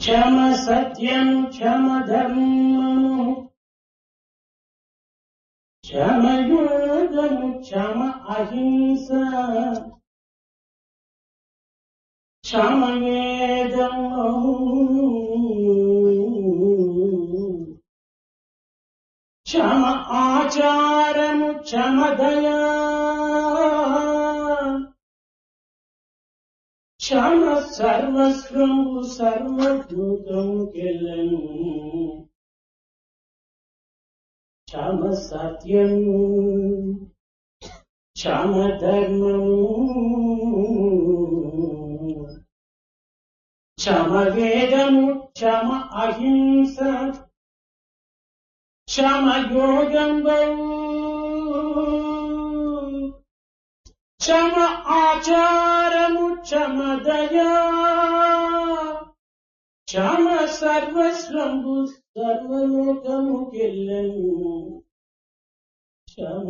క్షమ సత్యము క్షమ ధర్మము క్షమ యోగము క్షమ అహింస క్షమ వేదము క్షమ ఆచారము క్షమ దయా క్షమ సర్వస్వము సర్వభూతము కెలను క్షమ సత్యము క్షమ ధర్మము క్షమ వేదము క్షమ అహింస క్షమ యోగంబు క్షమ ఆచారము క్షమ దయా క్షమ సర్వస్వంబు సర్వలోకము కెల్లను క్షమ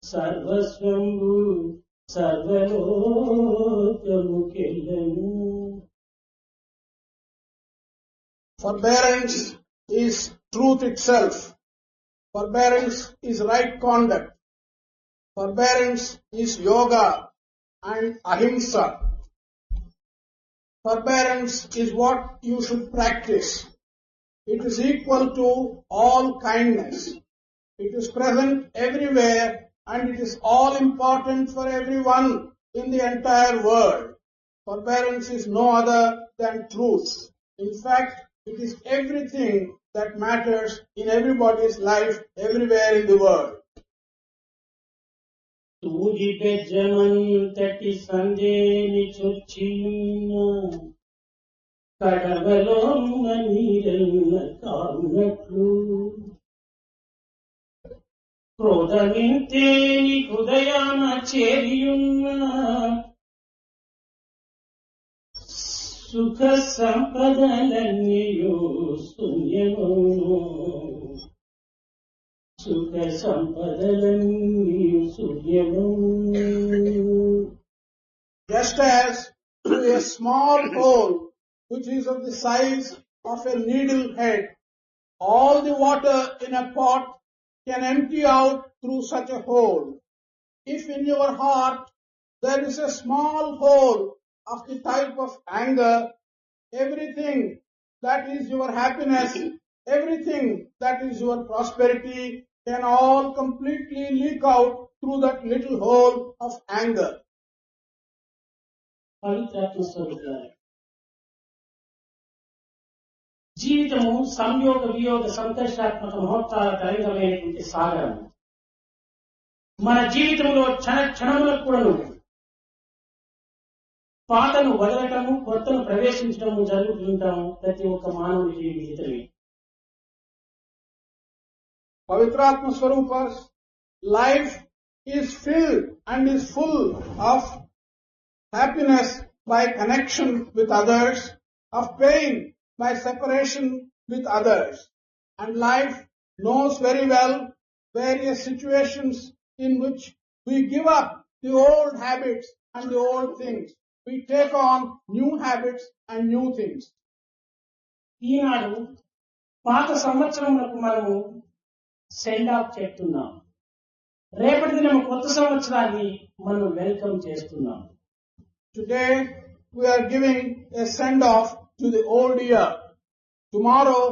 సర్వస్వంబు సర్వలోకము కెల్లను. Forbearance is truth itself. Forbearance is right conduct. Forbearance is yoga and ahimsa. Forbearance is what you should practice. It is equal to all kindness. It is present everywhere and it is all important for everyone in the entire world. Forbearance is no other than truth. In fact, it is everything that matters in everybody's life everywhere in the world. తూది బెజ్జమంతటి సందేని చొచ్చియున్న కడవలో నీరెన్న కానట్లు క్రోధమింతేని హృదయాన చేరియున్న సుఖ సంపదలన్నీయు శూన్యము సుఖ సంపదలన్నీయు శూన్యము. Just as through a small hole which is of the size of a needle head, all the water in a pot can empty out through such a hole. If in your heart there is a small hole of the type of anger, everything that is your happiness, everything that is your prosperity can all completely leak out through that little hole of anger. పవిత్రాత్మ స్వరూపులారా, జీవితము సంయోగ వియోగ సంతోషాత్మక మహోత్సవాల తరంగమైనటువంటి సాగరం. మన జీవితంలో క్షణ క్షణములకు కూడాను పాతను వదలటము కొత్తను ప్రవేశించడము జరుగుతుంటాము. ప్రతి ఒక్క మానవుడికి విహితమే. Pavitratma Swarupa's life is filled and is full of happiness by connection with others, of pain by separation with others. And life knows very well various situations in which we give up the old habits and the old things. We take on new habits and new things. ఈనాడు పాత సంవత్సరములకు మనము send off చేస్తున్నాం. రేపటి దినం కొత్త సంవత్సరాన్ని మనం welcome చేస్తున్నాం. Today we are giving a send off to the old year. Tomorrow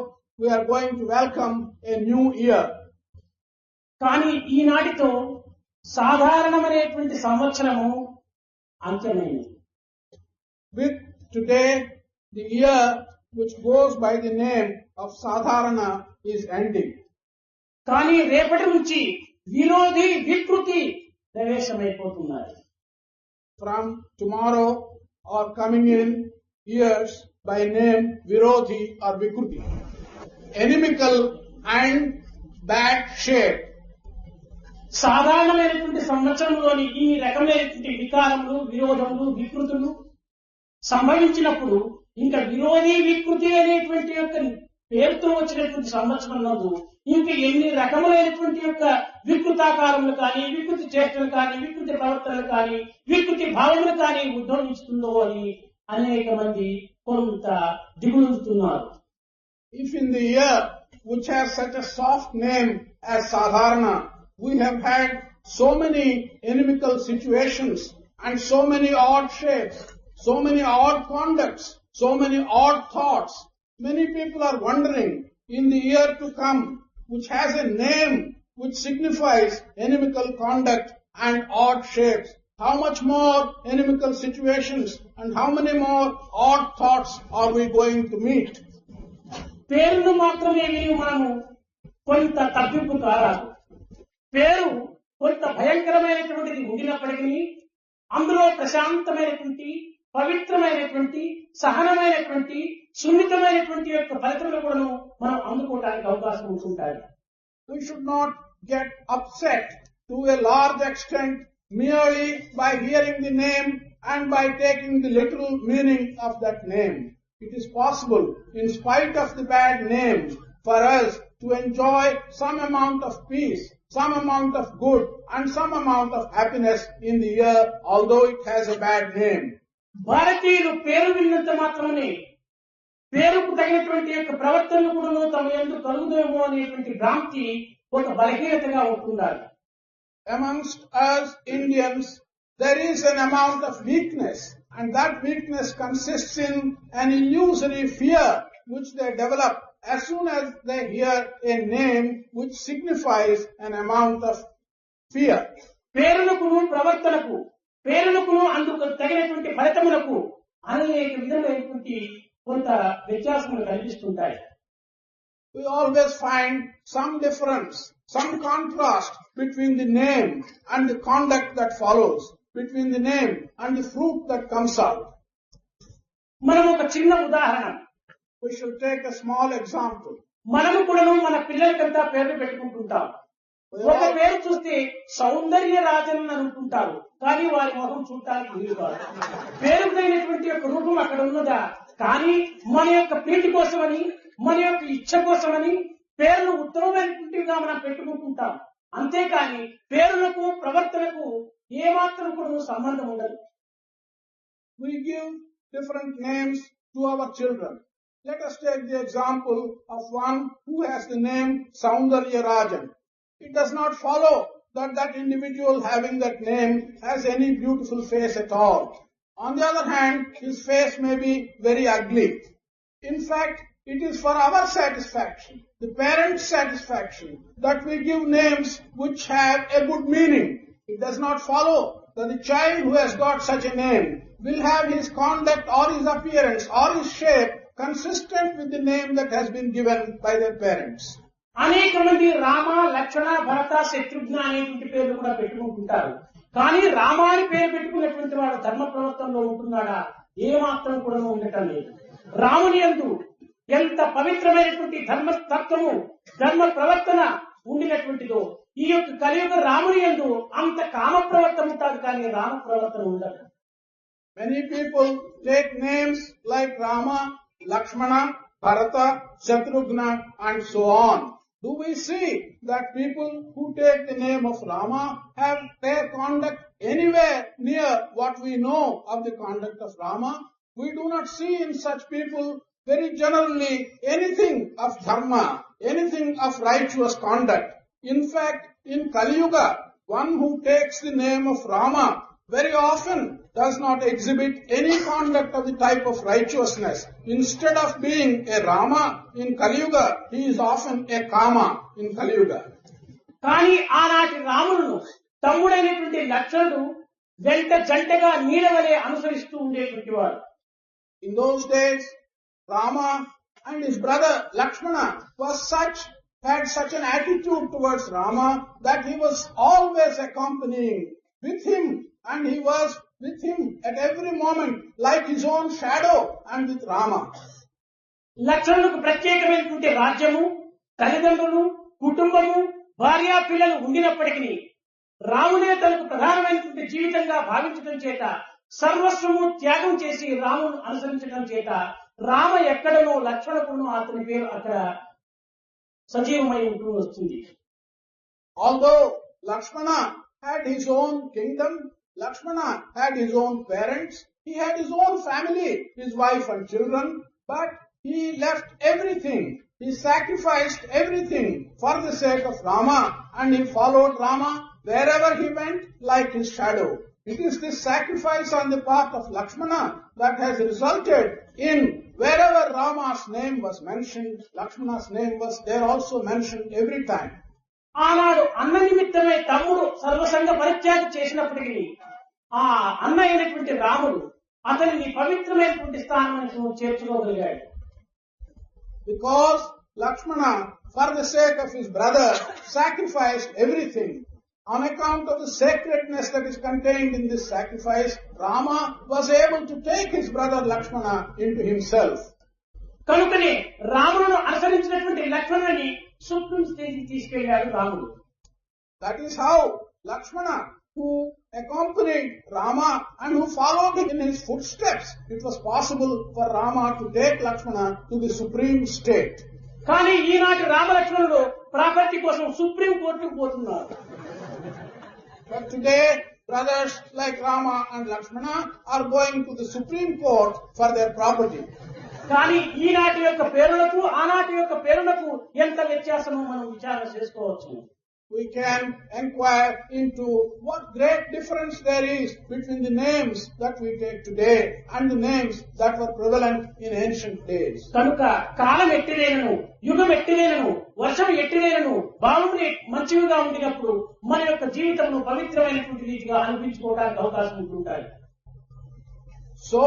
we are going to welcome a new year. కానీ ఈనాటితో సాధారణమైనటువంటి సంవత్సరము అంత్యమైనది. With today, the year which goes by the name of Sadharana is ending. కానీ రేపటి నుంచి విరోధి వికృతి ప్రవేశమైపోతున్నారు. From tomorrow are coming in years by name Virodhi or Vikruti. Inimical and bad shape. సాధారణమైనటువంటి సంవత్సరంలోని ఈ రకమైనటువంటి వికారములు విరోధములు వికృతులు సంభవించినప్పుడు ఇంకా విరోధి వికృతి అనేటువంటి యొక్క పేరుతో వచ్చినటువంటి సంవత్సరం నందు ఇంకా ఎన్ని రకములైనటువంటి యొక్క వికృతాకారములు కానీ వికృతి చేష్టలు కానీ వికృతి ప్రవర్తనలు కానీ వికృతి భావములు కానీ ఉద్భవిస్తుందో అని అనేక మంది కొంత దిగులుతున్నారు. If in the year which has such a soft name as Sadharana, we have had so many inimical situations and so many odd shapes, so many odd conducts, so many odd thoughts, many people are wondering in the year to come, which has a name which signifies inimical conduct and odd shapes, how much more inimical situations and how many more odd thoughts are we going to meet? పేరును మాత్రమే విని మనము కొంత తగ్గింపు కారాదు. పేరు కొంత భయంకరమైనటువంటిది ఉండినప్పటికీ అందులో ప్రశాంతమైనటువంటి, పవిత్రమైనటువంటి, సహనమైనటువంటి, సున్నితమైనటువంటి యొక్క ఫలితములు కూడా మనం అందుకోవడానికి అవకాశం ఉంటుంటాయి. We should not get upset to a large extent merely by hearing the name and by taking the literal meaning of that name. It is possible, in spite of the bad name, for us to enjoy some amount of peace, some amount of good, and some amount of happiness in the year, although it has a bad name. భారతీయులు పేరు విన్నంత మాత్రమే పేరుకు తగినటువంటి యొక్క ప్రవర్తనలు కూడా తమ యందు కలుగుదేమో అనేటువంటి భ్రాంతి ఒక బలహీనతగా ఉంటున్నారు. Amongst us Indians, there is an amount of weakness, and that weakness consists in an illusory fear which they develop as soon as they hear a name which signifies an amount of fear. పేరులకు ప్రవర్తనకు, పేరులకు అందుకు తగినటువంటి ఫలితములకు అనేక విధమైనటువంటి కొంత వ్యత్యాసములు కనిపిస్తుంటాయి. We always find some difference, some contrast between the name and the conduct that follows, between the name and the fruit that comes out. మనం ఒక చిన్న ఉదాహరణ, We should take a small example. మనము కూడా మన పిల్లలకంతా పేర్లు పెట్టుకుంటుంటాం. ఒక పేరు చూస్తే సౌందర్య రాజన్ అని అనుకుంటారు, కానీ వారి మొహం చూడటానికి వీలు కాదు. పేరు తగినటువంటి యొక్క రూపం అక్కడ ఉన్నదా, కానీ మన యొక్క ప్రీతి కోసమని, మన యొక్క ఇచ్చ కోసమని పేర్లు ఉత్తమమైనటువంటివిగా మనం పెట్టుకుంటుంటాం. అంతేకాని పేరులకు ప్రవర్తనకు ఏమాత్రం కూడా సంబంధం ఉండదు. We give different names to our children. Let us take the example of one who has the name Saundarya Rajan. It does not follow that that individual having that name has any beautiful face at all. On the other hand, his face may be very ugly. In fact, it is for our satisfaction, the parents' satisfaction, that we give names which have a good meaning. It does not follow that the child who has got such a name will have his conduct or his appearance or his shape consistent with the name that has been given by their parents. అనేక మంది రామ, లక్ష్మణ, భరత, శత్రుఘ్న అనేటువంటి పేర్లు కూడా పెట్టుకుంటుంటారు. కానీ రామ అని పేరు పెట్టుకున్నటువంటి వాడు ధర్మ ప్రవర్తనలో ఉంటున్నాడా? ఏమాత్రం కూడా ఉండటం లేదు. రాముని యందు ఎంత పవిత్రమైనటువంటి ధర్మతత్వము, ధర్మ ప్రవర్తన ఉండినటువంటిదో ఈ యొక్క కలియుగ రాముని యందు అంత కామ ప్రవర్తన ఉంటుంది, కానీ రామ ప్రవర్తన ఉండదు. Many people take names like Rama, Lakshmana, Bharata, Shatrughna and so on. Do we see that people who take the name of Rama have their conduct anywhere near what we know of the conduct of Rama? We do not see in such people very generally anything of dharma, anything of righteous conduct. In fact, in Kali Yuga, one who takes the name of Rama very often does not exhibit any conduct of the type of righteousness. Instead of being a Rama in Kali Yuga, he is often a Kama in Kali Yuga. కానీ ఆనాటి రాములను తమ్ముడైనటువంటి లక్ష్మణుడు వెంట జంటగా నీడవలే అనుసరిస్తూ ఉండేటువంటి వాడు. In those days, Rama and his brother Lakshmana had such an attitude towards Rama that he was always accompanying with him, and he was with him at every moment like his own shadow and with Rama. లక్ష్మణులకు ప్రత్యేకమైనటువంటి రాజ్యము, తల్లిదండ్రులు, కుటుంబము, భార్య, పిల్లలు ఉండినప్పటికీ రామునే తనకు ప్రధానమైనటువంటి జీవితంగా భావించడం చేత, సర్వస్వము త్యాగం చేసి రామును అనుసరించడం చేత రామ ఎక్కడనో లక్ష్మణుడును అతని పేరు అక్కడ సజీవమై ఉంటూ వస్తుంది. Although Lakshmana had his own kingdom, Lakshmana had his own parents, He had his own family, his wife and children, but he left everything. He sacrificed everything for the sake of Rama, and he followed Rama wherever he went like his shadow. It is this sacrifice on the part of Lakshmana that has resulted in wherever Rama's name was mentioned, Lakshmana's name was there also mentioned every time. ఆనాడు అన్న నిమిత్తమే తమ్ముడు సర్వసంగ పరిత్యాగం చేసినప్పటికీ ఆ అన్న అయినటువంటి రాముడు అతనిని పవిత్రమైనటువంటి స్థానానికి చేర్చుకోగలిగాడు. Because Lakshmana, for the sake of his brother, sacrificed everything. On account of the sacredness that is contained in this sacrifice, Rama was able to take his brother Lakshmana into himself. కనుకనే రామును అనుసరించినటువంటి లక్ష్మణుని supreme స్టేజ్కి తీసుకెళ్లాడు రాముడు. That is how Lakshmana, who accompanied Rama and who followed in his footsteps, it was possible for Rama to take Lakshmana to the supreme state. కానీ ఈనాటి రామలక్ష్మణుడు property కోసం supreme కోర్టుకు పోతున్నారు. But today, brothers like Rama and Lakshmana are going to the Supreme Court for their property. కానీ ఈనాటి యొక్క పేరులకు ఆనాటి యొక్క పేరులకు ఎంత వ్యత్యాసమో మనం విచారణ చేసుకోవచ్చు. We can inquire into what great difference there is between the names that we take today and the names that were prevalent in ancient days. కనుక కాలం ఎట్టిదేనను, యుగం ఎట్టిదేనను, వర్షం ఎట్టిదేనను, బావుండి మంచిగా ఉండినప్పుడు మన యొక్క జీవితంలో పవిత్రమైనటువంటి రీతిగా అనిపించుకోవడానికి అవకాశం ఉంటుంటాయి. So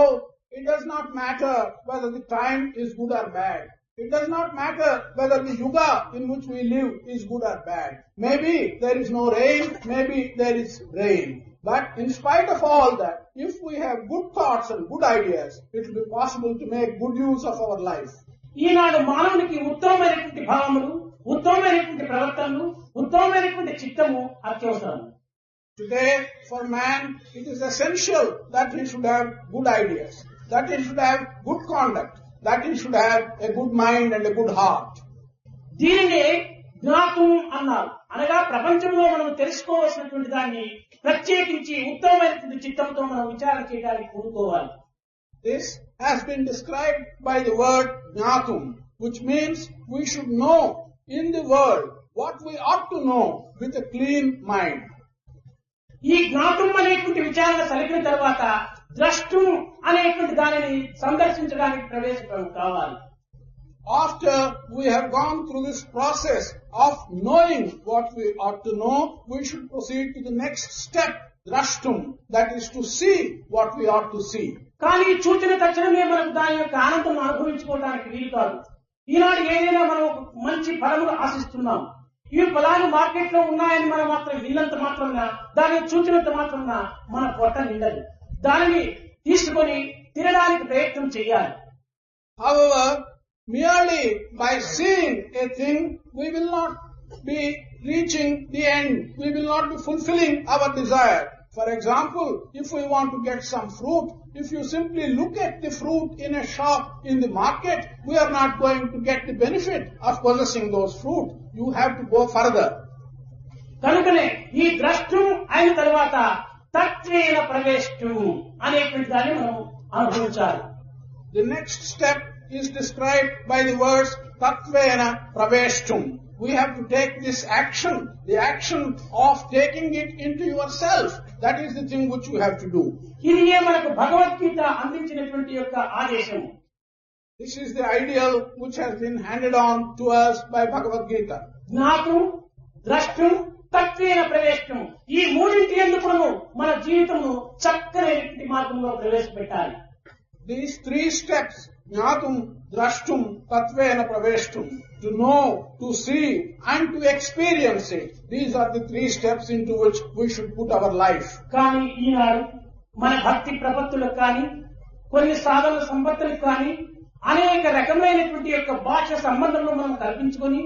it does not matter whether the time is good or bad. It does not matter whether the yuga in which we live is good or bad. Maybe there is no rain, maybe there is rain. But in spite of all that, if we have good thoughts and good ideas, it will be possible to make good use of our life. ఈనాడు మానవునికి ఉత్తమమైనటువంటి భావములు, ఉత్తమమైనటువంటి ప్రవర్తనలు, ఉత్తమమైనటువంటి చిత్తము అత్యవసరం. Today, for man, it is essential that he should have good ideas, that he should have good conduct, that he should have a good mind and a good heart. దీనిని జ్ఞాతం అన్నారు. అనగా ప్రపంచంలో మనం తెలుసుకోవాల్సినటువంటి దాన్ని ప్రత్యేకించి ఉత్తమమైనటువంటి చిత్తంతో మనం విచారణ చేయడానికి కూడుకోవాలి. This has been described by the word jnatum, which means we should know in the world what we ought to know with a clean mind. ఈ జ్ఞాతం అనేటువంటి విచారణ కలిగిన తర్వాత ద్రష్టం అనేటువంటి దానిని సందర్శించడానికి ప్రవేశం కావాలి. After we have gone through this process of knowing what we ought to know, we should proceed to the next step, drashtum, that is to see what we ought to see. కానీ చూచిన తక్షణమే మనకు దాని యొక్క ఆనందం అనుభవించుకోవడానికి వీలు కాదు. ఈనాడు ఏదైనా మనం మంచి ఫలములు ఆశిస్తున్నాం. ఈ ఫలాలు మార్కెట్ లో ఉన్నాయని మనం మాత్రం విన్నంత మాత్రం దాన్ని చూచినంత మాత్రం మన పొట్ట నిండదు. దానిని తీసుకొని తినడానికి ప్రయత్నం చేయాలి. However, merely by seeing a thing, we will not be reaching the end. We will not be fulfilling our desire. For example, if we want to get some fruit, if you simply look at the fruit in a shop in the market, we are not going to get the benefit of possessing those fruit. You have to go further. కనుకనే ఈ ద్రష్టం అయిన తర్వాత తత్వేన ప్రవేశం అనేటువంటి దాన్ని మనం అనుభవించాలి. The next step is described by the words tatvena praveshtum. We have to take this action, the action of taking it into yourself. That is the thing which you have to do. ఇది మనకు భగవద్గీత అందించినటువంటి యొక్క ఆదేశం. This is the ideal which has been handed on to us by Bhagavad Gita. జ్ఞాతం, ద్రష్టం, తత్వేన ప్రవేశం, ఈ మూడింటి ఎందుకు మన జీవితము చక్కనైనటువంటి మార్గంలో ప్రవేశపెట్టాలి. These three steps, jnatum, drashtum, tatvena praveshtum, to know, to see and to experience it. These are the three steps into which we should put our life. కానీ ఈనాడు మన భక్తి ప్రపత్తులకు కానీ కొన్ని సాధన సంపత్తులకు కానీ అనేక రకమైనటువంటి యొక్క బాహ్య సంబంధంలో మనం కల్పించుకొని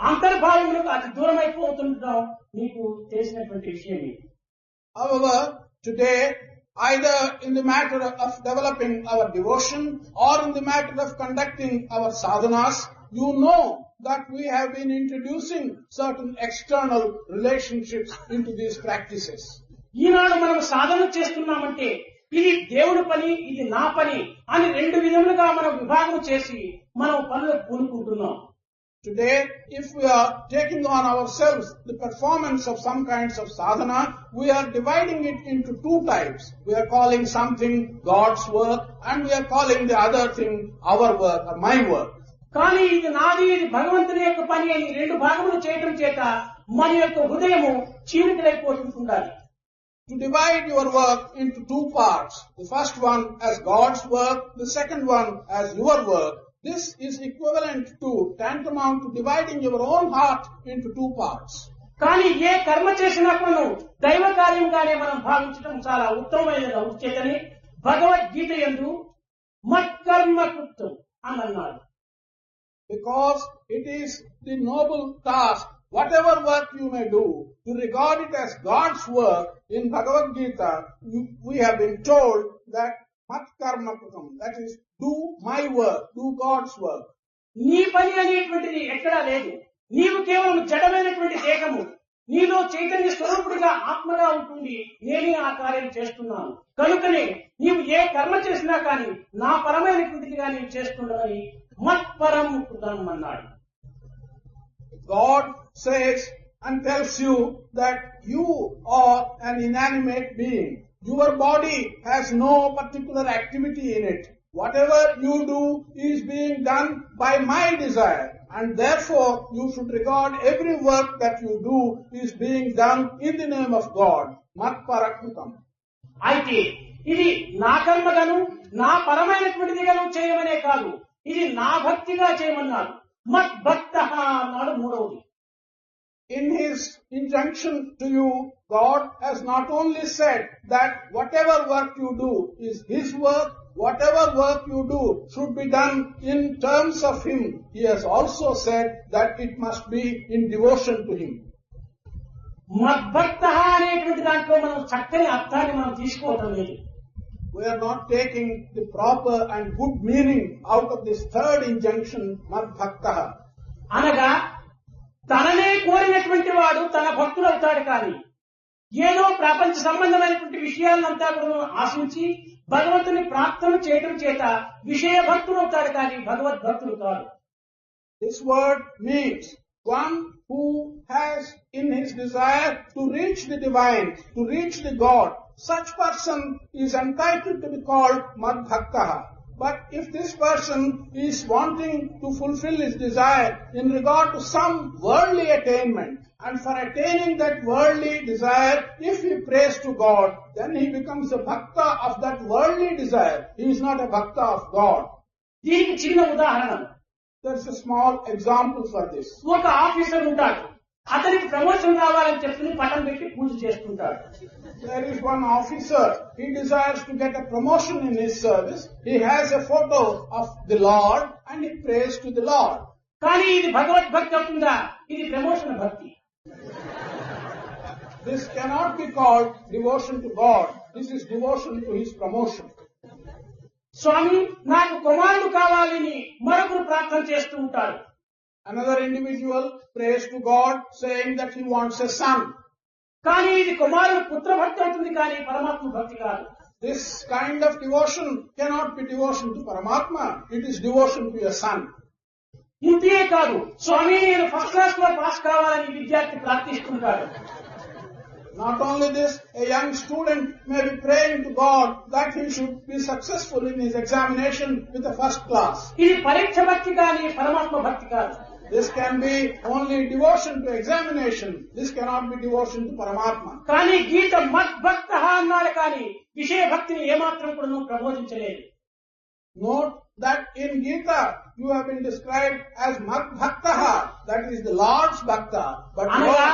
అంతర్భావములకు అతి దూరం అయిపోతుంటాం. మీకు తెలిసినటువంటి విషయమే. However, today, either in the matter of developing our devotion or in the matter of conducting our sadhanas, you know that we have been introducing certain external relationships into these practices. ఈనాడు మనం సాధన చేస్తున్నామంటే ఇది దేవుడి పని, ఇది నా పని అని రెండు విధములుగా మనం విభాగం చేసి మనం పనులకు పూనుకుంటున్నాం. Today, if we are taking on ourselves the performance of some kinds of sadhana, we are dividing it into two types. We are calling something God's work and we are calling the other thing our work or my work. కానీ ఇది నాది, ఇది భగవంతుని యొక్క పని అని రెండు భాగములు చేయడం చేత మన యొక్క హృదయము చీలికలైపోతుండాలి. To divide your work into two parts, the first one as God's work, the second one as your work, this is equivalent to, tantamount to dividing your own heart into two parts. కానీ ఏ కర్మ చేసినప్పుడు దైవ కార్యంగానే మనం భావించడం చాలా ఉత్తమమైన ఉచ్చేతని భగవద్గీత యందు మత్కర్మ కృత్యం అని అన్నాడు. Because it is the noble task, whatever work you may do, to regard it as God's work. In Bhagavad Gita, we have been told that mat karma kritam, that is, do my work, do God's work. నీ పని అనేటువంటిది ఎక్కడా లేదు. నీవు కేవలం జడమైనటువంటి దేహము, నీలో చైతన్య స్వరూపుడిగా ఆత్మగా ఉంటుంది. నేనే ఆ కార్యం చేస్తున్నాను. కనుకనే నీవు ఏ కర్మ చేసినా కానీ నా పరమైనటువంటిదిగా నీవు చేస్తుండవని మత్పరం కృతం అన్నాడు. God says and tells you that you are an inanimate being. Your body has no particular activity in it. Whatever you do is being done by my desire, and therefore you should regard every work that you do is being done in the name of God. Matparakrutam. అయితే ఇది నా కర్మగాను నా పరమైనటువంటిదిగాను చేయమనే కాదు, ఇది నా భక్తిగా చేయమన్నాడు. మత్ భక్త అన్నాడు మూడవది. In his injunction to you, God has not only said that whatever work you do is his work, whatever work you do should be done in terms of him. He has also said that it must be in devotion to him. మద్భక్త అనేటువంటి దాంట్లో మనం చక్కని అర్థాన్ని మనం తీసుకోవటం లేదు. We are not taking the proper and good meaning out of this third injunction, Madbhaktaha. అనగా తననే కోరినటువంటి వాడు తన భక్తుడు అవుతాడు. కానీ ఏదో ప్రపంచ సంబంధమైనటువంటి విషయాలంతా కూడా ఆశించి భగవంతుని ప్రార్థన చేయడం చేత విషయ భక్తుడు అవుతాడు. కానీ భగవద్భక్తుడు కాదు. This word means one who has in his desire to reach the divine, to reach the God. Such person is entitled to be called Madbhaktaha. But if this person is wanting to fulfill his desire in regard to some worldly attainment, and for attaining that worldly desire, if he prays to God, then he becomes a bhakta of that worldly desire. He is not a bhakta of God. దీనికి చిన్న ఉదాహరణ. There is a small example for this. ఒక officer ఉంటాడు. అతనికి promotion రావాలని చెప్పి పటం పెట్టి పూజ చేస్తుంటాడు. There is one officer, he desires to get a promotion in his service. He has a photo of the Lord and he prays to the Lord. కానీ ఇది భగవద్భక్తి అవుతుందా? ఇది ప్రమోషన్ భక్తి. This cannot be called devotion to God. This is devotion to his promotion. స్వామి నాకు కుమారుడు కావాలని మరొకరు ప్రార్థన చేస్తూ ఉంటాడు. Another individual prays to God saying that he wants a son. కానీ ఇది కుమారుడు పుత్ర భక్తి అవుతుంది, కానీ పరమాత్మ భక్తి కాదు. This kind of devotion cannot be devotion to Paramatma. It is devotion to a son. ఇంతే కాదు, స్వామి నేను ఫస్ట్ క్లాస్ లో పాస్ కావాలని విద్యార్థి ప్రార్థిస్తుంటాడు. Not only this, a young student may be praying to God that he should be successful in his examination with a first class. ఇది పరీక్ష భక్తి కానీ పరమాత్మ భక్తి కాదు. This can be only devotion to examination. This cannot be devotion to Paramatma. కానీ గీత మద్భక్త అన్నాడు, కానీ విషయ భక్తిని ఏమాత్రం కూడా ప్రబోధించలేదు. Note that in Gita you have been described as Madbhaktaha, that is the Lord's Bhakta. But అనగా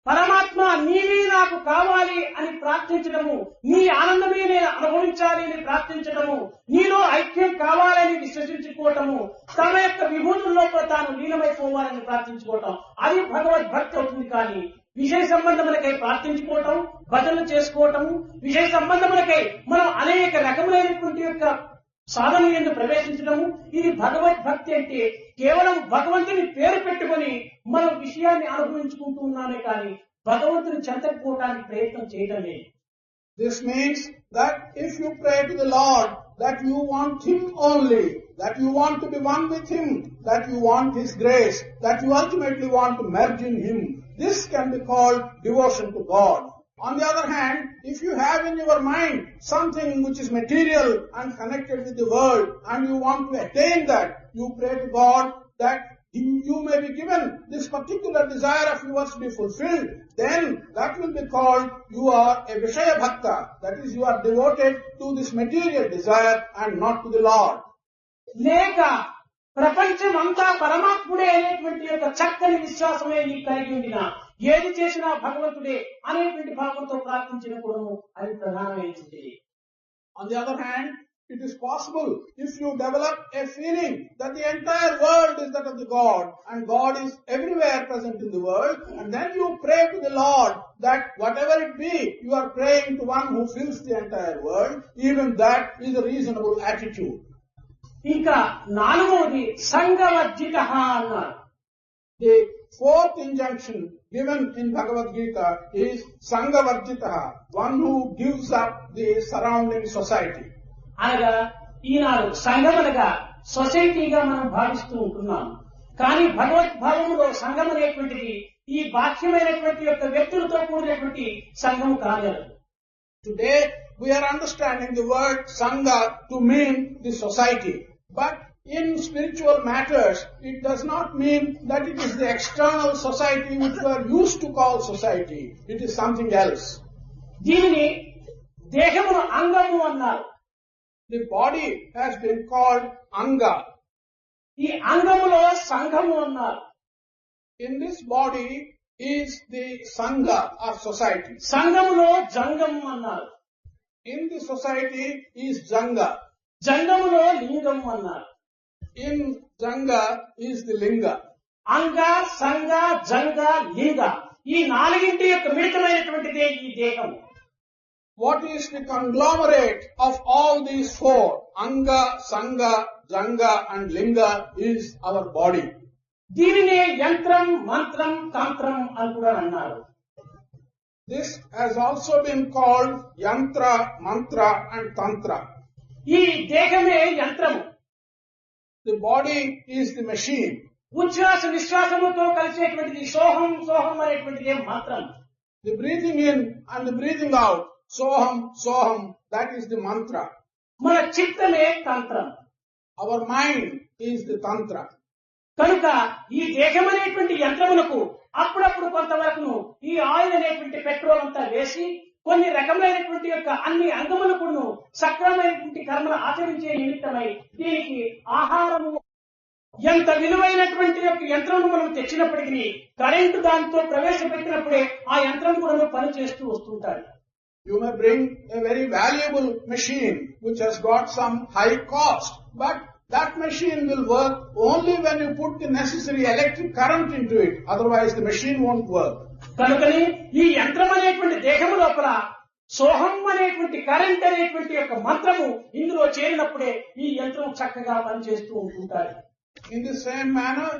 పరమాత్మ నీవే నాకు కావాలి అని ప్రార్థించడము, నీ ఆనందమే నేను అనుభవించాలి అని ప్రార్థించడము, నీలో ఐక్యం కావాలని విశ్వసించుకోవటము, తన యొక్క విభూతుల్లో తాను లీనమైపోవాలని ప్రార్థించుకోవటం, అది భగవద్భక్తి అవుతుంది. కానీ విషయ సంబంధములకై ప్రార్థించుకోవటం, భజనలు చేసుకోవటము, విషయ సంబంధములకై మనం అనేక రకములైనటువంటి యొక్క సాధన యందు ప్రవేశించడము, ఇది భగవద్భక్తి. అంటే కేవలం భగవంతుని పేరు పెట్టుకొని మనం విషయాన్ని అనుభవించుకుంటూ ఉన్నామే కానీ భగవంతుని చెంతకపోవడానికి ప్రయత్నం చేయటం లేదు. This means that if you pray to the Lord, that you want Him only, that you want to be one with Him, that you want His grace, that you ultimately want to merge in Him, this can be called devotion to God. On the other hand, if you have in your mind something which is material and connected with the world, and you want to attain that, you pray to God that you may be given this particular desire of yours to be fulfilled, then that will be called you are a Vishaya Bhakta. That is, you are devoted to this material desire and not to the Lord. లేక ప్రపంచం అంతా పరమాత్ముడే అనేటువంటి యొక్క చక్కని విశ్వాసమే నీకు కలిగి ఉండినా ఏది చేసినా భగవంతుడే అనేటువంటి భావంతో ప్రార్థించినప్పుడు అది ప్రధానమైనది. On the other hand, it is possible if you develop a feeling that the entire world is that of the God and God is everywhere present in the world, and then you pray to the Lord that whatever it be, you are praying to one who fills the entire world, even that is a reasonable attitude. ఇంకా నాలుగవది సంగవర్జిత అన్నారు. The fourth injunction given in Bhagavad Gita is Sangavarjitaha, one who gives up the surrounding society. అనగా ఈనాడు సంఘం అనగా సొసైటీగా మనం భావిస్తూ ఉంటున్నాం. కానీ భగవద్భావంలో సంఘం అనేటువంటిది ఈ బాహ్యమైనటువంటి యొక్క వ్యక్తులతో కూడినటువంటి సంఘం కాగలదు. Today we are understanding the word Sangha to mean the society. But in spiritual matters, it does not mean that it is the external society which we are used to call society. It is something else. దీనిని దేహమును అంగము అన్నారు. The body has been called Anga. ఈ అంగములో సంఘము అన్నారు. In this body is the Sangha or society. సంఘములో జంగం అన్నారు. In the society is Janga. జంగములో లింగం అన్నారు. In Janga is the Linga. అంగ, సంగ, జంగ, లింగ ఈ నాలుగింటి యొక్క మిళితమైనటువంటిదే ఈ దేహం. What is the conglomerate of all these four, Anga, Sanga, Janga and Linga, is our body. దీనినే యంత్రం, మంత్రం, తంత్రం అని కూడా అన్నారు. This has also been called Yantra, Mantra and Tantra. ఈ దేహమే యంత్రము. The body is the machine. ఉచ్ఛ్వాస విశ్వాసముతో కలిసేటువంటిది సోహం సోహం అనేటువంటిది మంత్రం. The breathing in and the breathing out, Soham, Soham, that is the mantra. మన చిత్తమే తంత్రం. Our mind is the Tantra. కనుక ఈ దేహం అనేటువంటి యంత్రములకు అప్పుడప్పుడు కొంతవరకు ఈ ఆయిల్ అనేటువంటి పెట్రోల్ అంతా వేసి కొన్ని రకమైనటువంటి యొక్క అన్ని అంగములకు సక్రమైనటువంటి కర్మలు ఆచరించే నిమిత్తమై దీనికి ఆహారము ఎంత విలువైనటువంటి యొక్క యంత్రం మనం తెచ్చినప్పటికీ కరెంటు దాంతో ప్రవేశపెట్టినప్పుడే ఆ యంత్రం కూడా పనిచేస్తూ వస్తుంటారు. You may bring a very valuable machine which has got some high cost, but that machine will work only when you put the necessary electric current into it. Otherwise the machine won't work. కనుకని ఈ యంత్రం అనేటువంటి దేహము లోపల సోహం అనేటువంటి current అనేటువంటి యొక్క మంత్రము ఇందులో చేరినప్పుడే ఈ యంత్రం చక్కగా పనిచేస్తూ ఉంటుంటారు. In the same manner,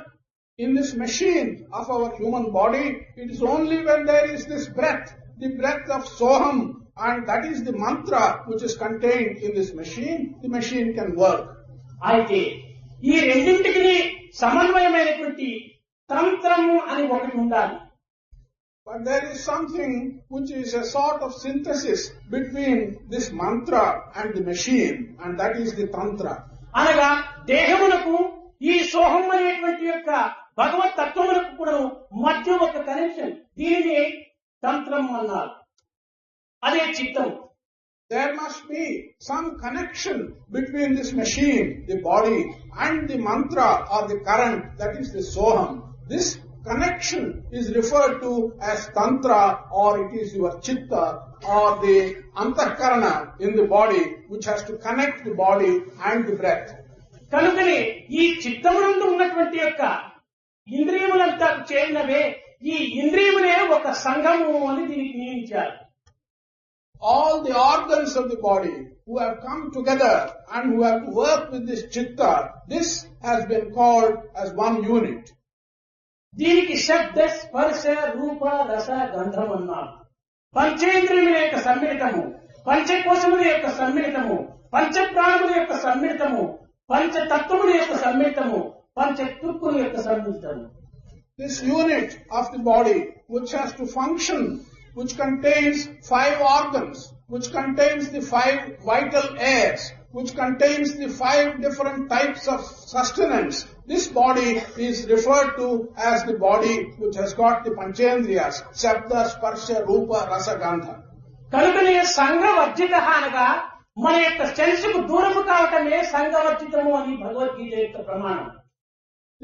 in this machine of our human body, it is only when there is this breath, the breath of Soham, and that is the mantra which is contained in this machine, the machine can work. అయితే ఈ రెండింటికి సమన్వయమైనటువంటి తంత్రము అని ఒకటి ఉండాలి. But there is something which is a sort of synthesis between this mantra and the machine, and that is the tantra. అనగా దేహమునకు ఈ సోహం అనేటువంటి యొక్క భగవత్ తత్వములకు కూడా మధ్య ఒక కనెక్షన్, దీనిని తంత్రం అన్నారు. అదే చిత్తం. There must be some connection between this machine, the body, and the mantra or the current, that is the Soham. This connection is referred to as Tantra, or it is your Chitta or the Antahkarana in the body which has to connect the body and the breath. కనుకనే ఈ చిత్తమునందు ఉన్నటువంటి యొక్క ఇంద్రియములంతా చేరినవే ఈ ఇంద్రియములే ఒక సంఘము అని దీనికి నియమించారు. All the organs of the body who have come together and who have to work with this Chitta, this has been called as one unit. దీనికి శబ్ద స్పర్శ రూప రస గంధం అన్నారు. పంచేంద్రియముల యొక్క సమ్మిళితము పంచకోశముల యొక్క సమ్మిళితము, పంచప్రాణముల యొక్క సమ్మిళితము, పంచతత్వముల యొక్క సమ్మిళితము, పంచతుక్కుల యొక్క సమ్మిళితము. This unit of the body which has to function, which contains 5 organs, which contains the 5 vital airs, which contains the 5 different types of sustenance. This body is referred to as the body which has got the Panchendriyas, Shabda, Sparsha, Rupa, Rasa, Gandha. కనుకనే సంఘవర్జిత అనగా మన యొక్క సెన్స్కు దూరము కావటమే సంఘవర్జితము అని భగవద్గీత యొక్క ప్రమాణం.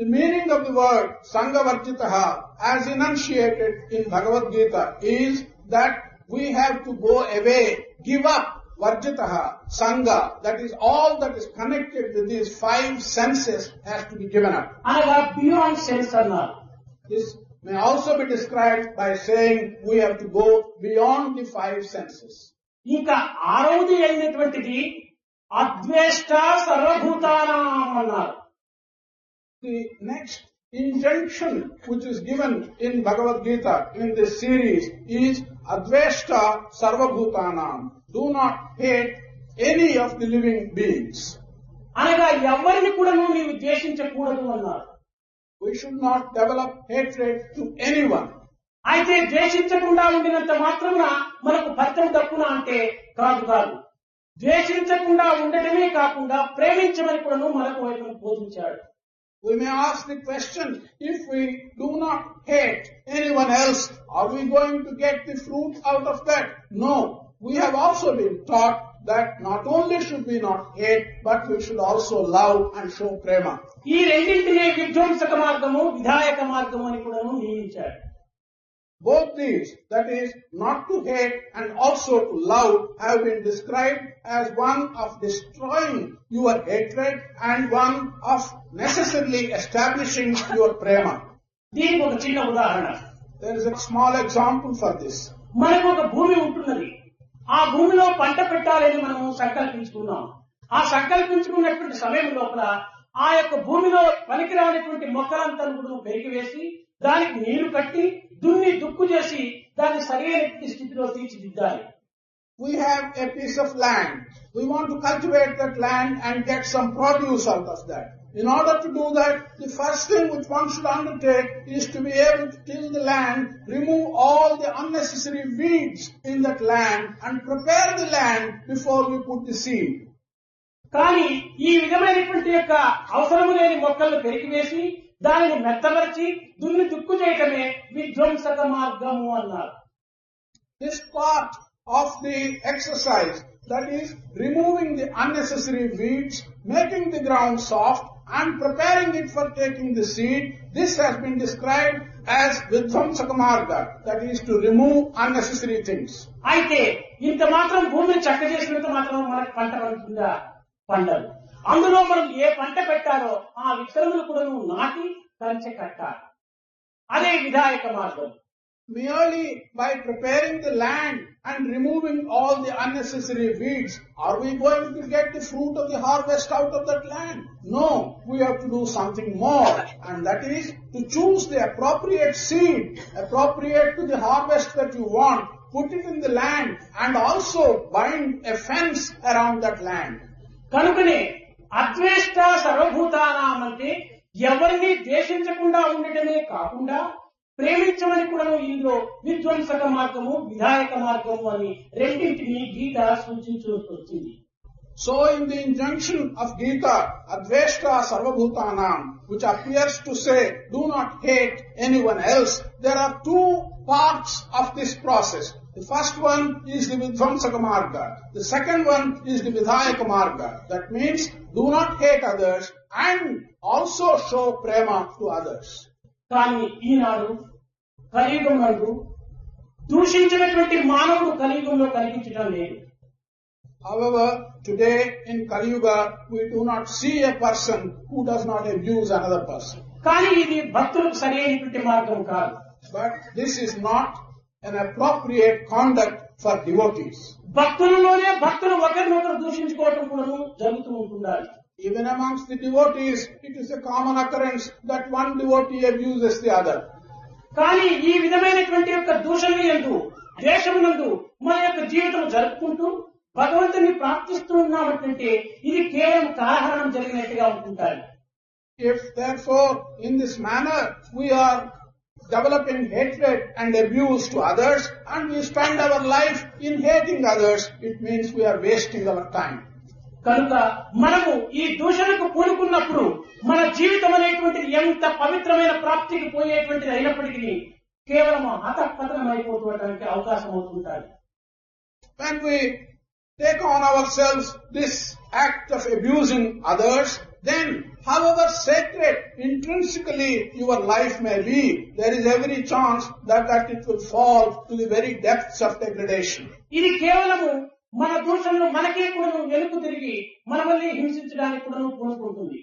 The meaning of the word Sanghavarjitaha as enunciated in Bhagavad Gita is that we have to go away, give up Varjitaha, Sangha, that is all that is connected with these 5 senses has to be given up. అనగా beyond sense అన్నారు. This may also be described by saying we have to go beyond the 5 senses. ఇంకా ఆరవది అయినటువంటిది అద్వేష్ట సర్వభూతానాం అన్నారు. The next injunction which is given in Bhagavad Gita in this series is Adveshta Sarvabhutanam. Do not hate any of the living beings. అనగా ఎవరిని కూడా నీవు ద్వేషించకూడదు అన్నారు. We should not develop hatred to anyone. అయితే ద్వేషించకుండా ఉండినంత మాత్రమున మనకు ఫలితం దక్కున అంటే కాదు కాదు. ద్వేషించకుండా ఉండటమే కాకుండా ప్రేమించమని కూడా మనకు వైపు బోధించాడు. We may ask the question, if we do not hate anyone else, are we going to get the fruit out of that? No. We have also been taught that not only should we not hate, but we should also love and show prema. ఈ రెండింటినే విధ్వంసక మార్గము, విధాయక మార్గము అని కూడా నియమించాడు. Both these, that is, not to hate and also to love, have been described as one of destroying your hatred and one of necessarily establishing your prema. దీనికి ఒక చిన్న ఉదాహరణ. There is a small example for this. మనకు ఒక భూమి ఉంటున్నది. ఆ భూమిలో పంట పెట్టాలని మనం సంకల్పించుకున్నాం. ఆ సంకల్పించుకున్నటువంటి సమయం లోపల ఆ యొక్క భూమిలో పనికిరానటువంటి మొక్కలంతా కూడా పెరిగివేసి దానికి నీరు కట్టి దున్ని దుక్కు చేసి దాన్ని సరైన స్థితిలో తీర్చిదిద్దాలి. We have a piece of land. We want to cultivate that land and get some produce out of that. In order to do that, the first thing which one should undertake is to be able to till the land, remove all the unnecessary weeds in that land and prepare the land before we put the seed. కానీ ఈ విధమైనటువంటి యొక్క అవసరము లేని మొక్కలను పెరిగివేసి దానిని మెత్తపరిచి దున్ని దుక్కు చేయటమే విధ్వంసక మార్గము అన్నారు. This part of the exercise, that is removing the unnecessary weeds, making the ground soft and preparing it for taking the seed, this has been described as Vidvamsaka Marga, that is to remove unnecessary things. అయితే ఇంత మాత్రం భూమిని చక్క చేసినంత మాత్రం మనకు పంట పండుతుందా? పండదు. అందులో మనం ఏ పంట పెట్టాలో ఆ విత్తనములు కూడా నాటి కంచె కట్టాలి. అదే విధాయక మార్గం. Merely by preparing the land and removing all the unnecessary weeds, are we going to get the fruit of the harvest out of that land? No, we have to do something more, and that is to choose the appropriate seed, appropriate to the harvest that you want, put it in the land, and also bind a fence around that land. కనుకనే అద్వేష్ట సర్వభూతానాం అంటే ఎవరిని ద్వేషించకుండా ఉండటమే కాకుండా ప్రేమించమని కూడా ఇందులో విధ్వంసక మార్గము, విధాయక మార్గము అని రెండింటిని గీత సూచించు వచ్చింది. So in the injunction of Gita, Adveshta Sarvabhutanam, which appears to say, do not hate anyone else, there are 2 parts of this process. The first one is the Vidvamsaka Marga. The second one is the Vidhayaka Marga. That means, do not hate others and also show prema to others. కానీ ఈనాడు కలియుగం నందు దూషించినటువంటి మానవుడు కలియుగంలో కనిపించడం లేదు. However, today in Kali Yuga, we do not see a person who does not abuse another person. కానీ ఇది భక్తులకు సరైనటువంటి మార్గం కాదు. But this is not an appropriate conduct for devotees. భక్తులలోనే భక్తులు ఒకరినొకరు దూషించుకోవటం కూడా జరుగుతూ ఉంటుండాలి. Even amongst the devotees, it is a common occurrence that one devotee abuses the other. కానీ ఈ విధమైనటువంటి యొక్క దూషణ యందు, ద్వేషమునందు మన యొక్క జీవితం జరుపుకుంటూ భగవంతుని ప్రార్థిస్తూ ఉన్నామంటే ఇది కేవలం కాలహరణం జరిగినట్టుగా ఉంటుంటారు. If therefore in this manner we are developing hatred and abuse to others and we spend our life in hating others, it means we are wasting our time. కనుక మనము ఈ దూషణకు పూనుకున్నప్పుడు మన జీవితం అనేటువంటిది ఎంత పవిత్రమైన ప్రాప్తికి పోయేటువంటిది అయినప్పటికీ కేవలం హతపతనం అయిపోవడానికి అవకాశం అవుతుంటారు. When we take on ourselves this act of abusing others, then however sacred intrinsically your life may be, there is every chance that it will fall to the very depths of degradation. ఇది కేవలము మన దూషణలు మనకే కూడా వెనుక తిరిగి మనల్ని హింసించడానికి కూడా పూనుకుంటుంది.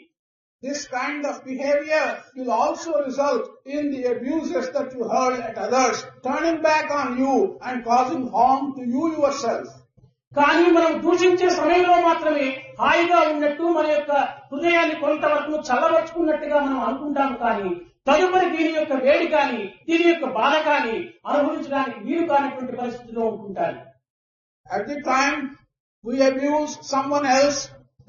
This kind of behavior will also result in the abuses that you hurl at others, turning back on you and causing harm to you yourself. కానీ మనం దూషించే సమయంలో మాత్రమే హాయిగా ఉన్నట్టు మన యొక్క హృదయాన్ని కొంతవరకు చల్లబరుచుకున్నట్టుగా మనం అనుకుంటాము. కానీ తదుపరి దీని యొక్క వేడి కానీ దీని యొక్క బాధ కానీ అనుభవించడానికి వీలు కానిటువంటి పరిస్థితిలో ఉంటుంటారు. At the time we abuse someone else,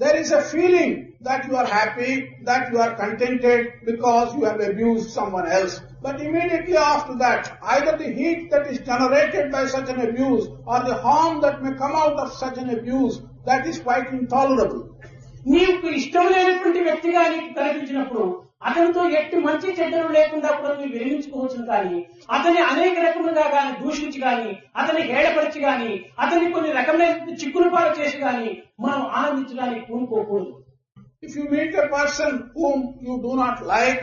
there is a feeling that you are happy, that you are contented because you have abused someone else. But immediately after that, either the heat that is generated by such an abuse or the harm that may come out of such an abuse, that is quite intolerable. నీకు ఇష్టం లేనటువంటి వ్యక్తిగా నీకు కనిపించినప్పుడు అతనితో ఎట్టి మంచి చెడ్డలు లేకుండా కూడా నువ్వు విరమించుకోవచ్చు. కానీ అతని అనేక రకములుగా కానీ దూషించి కానీ అతని హేళపరిచి కానీ అతని కొన్ని రకమైన చిక్కులు పాలు చేసి కానీ మనం ఆనందించడానికి పూనుకోకూడదు. If you meet a person whom you do not like,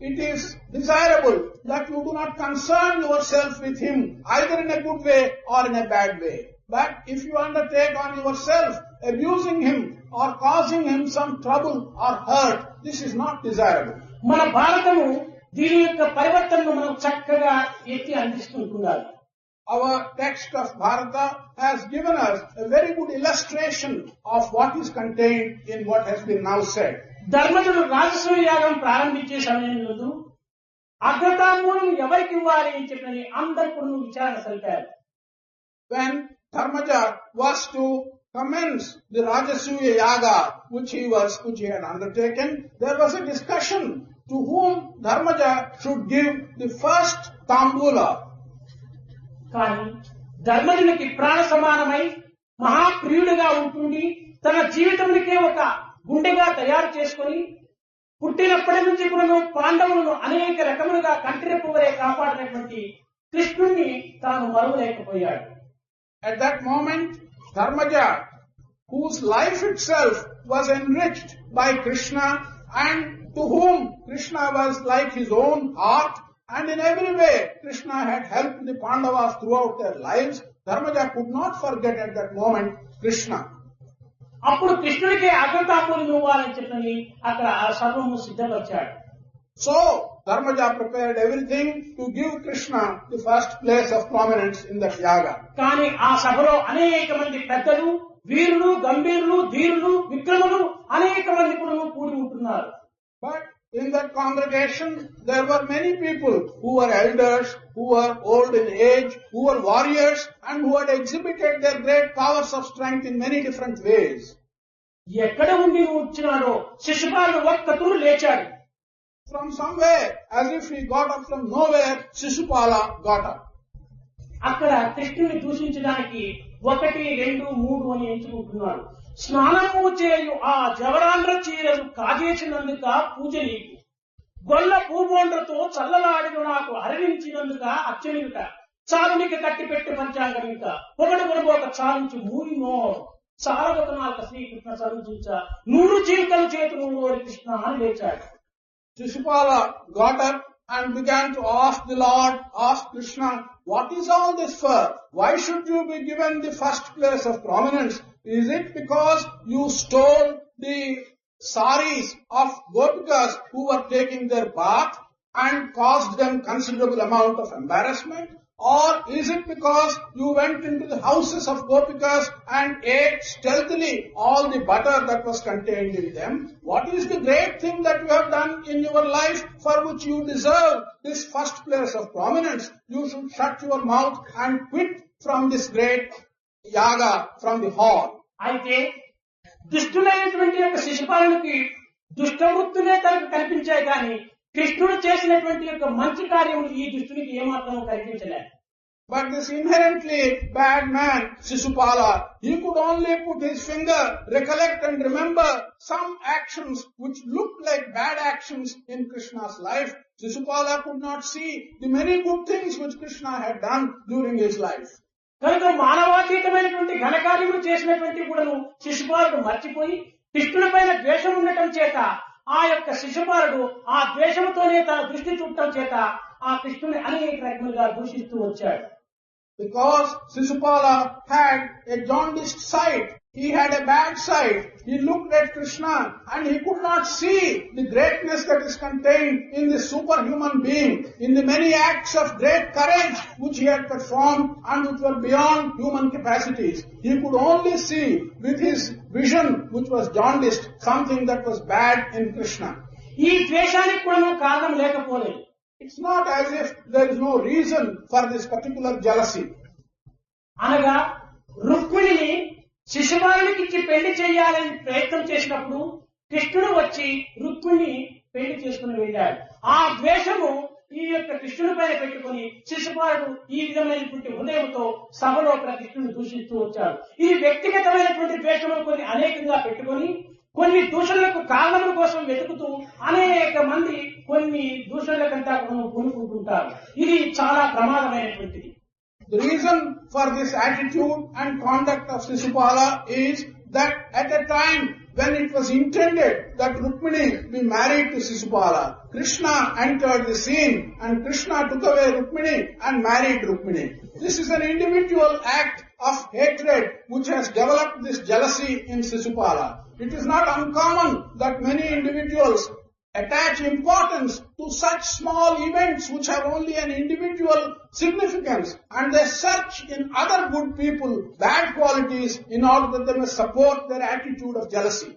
it is desirable that you do not concern yourself with him either in a good way or in a bad way. But if you undertake on yourself abusing him or causing him some trouble or hurt, this is not desirable. మన భారతము దీని యొక్క పరివర్తనను మనం చక్కగా ఎత్తి అందిస్తుంటున్నారు. Our text of Bharata has given us a very good illustration of what is contained in what has been now said. ధర్మజుడు రాజసూయ యాగం ప్రారంభించే సమయంలో అగ్రతాంబూలం ఎవరికి ఇవ్వాలి అని చెప్పని అందరూ కూడా విచారణ సరిపారు. When Dharmaja was to commence the Rajasuya Yaga which he had undertaken, there was a discussion to whom Dharmaja should give the first tambula. కానీ ధర్మజునికి ప్రాణ సమానమై మహాప్రియుడిగా ఉంటుంది తన జీవితానికే ఒక గుండెగా తయారు చేసుకుని పుట్టినప్పటి నుంచి కూడా పాండవులను అనేక రకములుగా కంటిరెప్పు వరే కాపాడినటువంటి కృష్ణుణ్ణి తాను మరువలేకపోయాడు. At that moment, Dharmaja, whose life itself was enriched by Krishna and to whom Krishna was like his own heart, and in every way Krishna had helped the Pandavas throughout their lives, Dharmaja could not forget at that moment Krishna. అప్పుడు కృష్ణుడికి అగ్రతాంబూలం ఇవ్వాలని చెప్పని అక్కడ ఆ సర్వము సిద్ధపరిచాడు. So Dharmaja prepared everything to give Krishna the first place of prominence in that yaga. కానీ ఆ సభలో అనేక మంది పెద్దలు, వీరులు, గంభీరులు, ధీరులు, విక్రములు అనేక మంది కూడా కూడి ఉంటున్నారు. But in that congregation there were many people who were elders, who were old in age, who were warriors and who had exhibited their great powers of strength in many different ways. ఎక్కడ ఉండి వచ్చినాడో శిశుపాలుడు ఒక్కతూరు లేచాడు. From somewhere, as if he got up from nowhere, Shishupala got up. అక్కడ కృష్ణుని దూషించడానికి 1, 2, 3 అని ఎంచుకుంటున్నాడు. స్నానము చేయు ఆ జవరాండ్ర చీరలు కాజేసినందుక పూజ నీకు, గొల్ల పూబోండ్రతో చల్లలాడిన నాకు హరించినందుక అచ్చనిక, చాలునికి కట్టిపెట్టి పంచాంగం ఇంకా పొగడు కొనబోక చాలించు మూరినో చాలగొక నాలుక శ్రీకృష్ణ చరుచించ 100 చీలికలు చేతులు కృష్ణ అని లేచాడు. Shishupala got up and began to ask the Lord, ask Krishna, what is all this for? Why should you be given the first place of prominence? Is it because you stole the saris of Gopikas who were taking their bath and caused them considerable amount of embarrassment? Or is it because you went into the houses of Gopikas and ate stealthily all the butter that was contained in them? What is the great thing that you have done in your life for which you deserve this first place of prominence? You should shut your mouth and quit from this great yaga from the hall. అయితే దుష్టులైనటువంటి యొక్క శిశుపాలునికి దుష్టవృత్తులే తనకు కనిపించాయి కానీ కృష్ణుడు చేసినటువంటి యొక్క మంచి కార్యములు ఈ దుష్టునికి ఏమాత్రం కనిపించలేదు. But this inherently bad man, Sisupala, he could only put his finger, recollect and remember some actions which looked like bad actions in Krishna's life. Sisupala could not see the many good things which Krishna had done during his life. కనుక మానవాతీతమైనటువంటి ఘనకార్యములు చేసినటువంటి కూడాను శిశుపాలుడు మర్చిపోయి కృష్ణుడి పైన ద్వేషం ఉండటం చేత ఆ యొక్క శిశుపాలుడు ఆ ద్వేషంతోనే తన దృష్టి చూడటం చేత ఆ కృష్ణుని అనేక రకములుగా దూషిస్తూ వచ్చాడు. Because Sisupala had a jaundiced sight, he had a bad sight. He looked at Krishna and he could not see the greatness that is contained in this superhuman being, in the many acts of great courage which he had performed and which were beyond human capacities. He could only see with his vision, which was jaundiced, something that was bad in Krishna. ఈ ద్వేషానికి కూడా కారణం లేకపోలేదు. It's not as if there is no reason for this particular jealousy. అనగా రుక్మిణిని శిశుపాలునికి ఇచ్చి పెళ్లి చేయాలని ప్రయత్నం చేసినప్పుడు కృష్ణుడు వచ్చి రుక్మిణిని పెళ్లి చేసుకుని వెళ్ళాడు. ఆ ద్వేషము ఈ యొక్క కృష్ణుడి పైన పెట్టుకుని శిశుపాలుడు ఈ విధమైనటువంటి హృదయంతో సభలో కృష్ణుని దూషిస్తూ వచ్చాడు. ఈ వ్యక్తిగతమైనటువంటి ద్వేషము కొన్ని అనేకంగా పెట్టుకొని కొన్ని దూషణలకు కారణముల కోసం వెతుకుతూ అనేక మంది కొన్ని దూషణలకంతా పూనుకుంటుంటారు. ఇది చాలా ప్రమాదమైనటువంటిది. The reason for this attitude and conduct of Sisupala is that at a time when it was intended that Rukmini be married to Sisupala, Krishna entered the scene and Krishna took away Rukmini and married Rukmini. This is an individual act of hatred which has developed this jealousy in Sisupala. It is not uncommon that many individuals attach importance to such small events which have only an individual significance, and they search in other good people bad qualities in order that they may support their attitude of jealousy.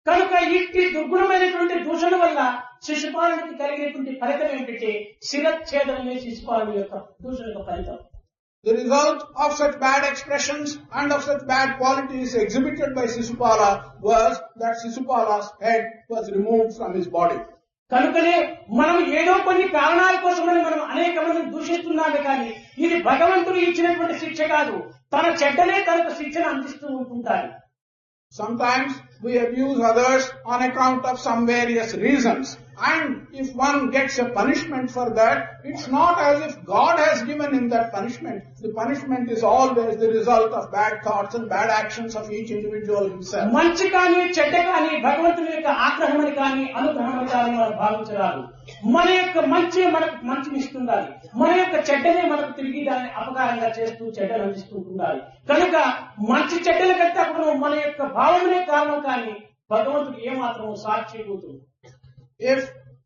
కనుక ఇట్టి దుర్గుణమైనటువంటి దూషణ వల్ల శిశుపాలునికి కలిగేటువంటి ఫలితం ఏమిటంటే శిరచ్ఛేదనమే శిశుపాలుని యొక్క దూషణ ఫలితం. The result of such bad expressions and of such bad qualities exhibited by Sisupala was that Sisupala's head was removed from his body. కనుకనే మనం ఏదో కొన్ని కారణాల కోసమని మనం అనేక మందిని దూషిస్తున్నామే కానీ ఇది భగవంతుడు ఇచ్చినటువంటి శిక్ష కాదు. తన చెడ్డనే తనకు శిక్షను అందిస్తూ ఉంటుంటారు. Sometimes we abuse others on account of some various reasons. And if one gets a punishment for that, it's not as if God has given him that punishment. The punishment is always the result of bad thoughts and bad actions of each individual himself. మంచి కానీ చెడ్డ కానీ భగవంతుని యొక్క ఆగ్రహమని కానీ అనుగ్రహమని కానీ మనం భావించరాదు. మన యొక్క మంచి మనకు మంచిని ఇస్తుండాలి, మన యొక్క చెడ్డనే మనకు తిరిగి దాన్ని అపకారంగా చేస్తూ చెడ్డను అందిస్తూ ఉండాలి. కనుక మంచి చెడ్డల కంటే అప్పుడు మన యొక్క భావమే కారణం కానీ భగవంతుడు ఏమాత్రం సాక్షిపోతుంది. If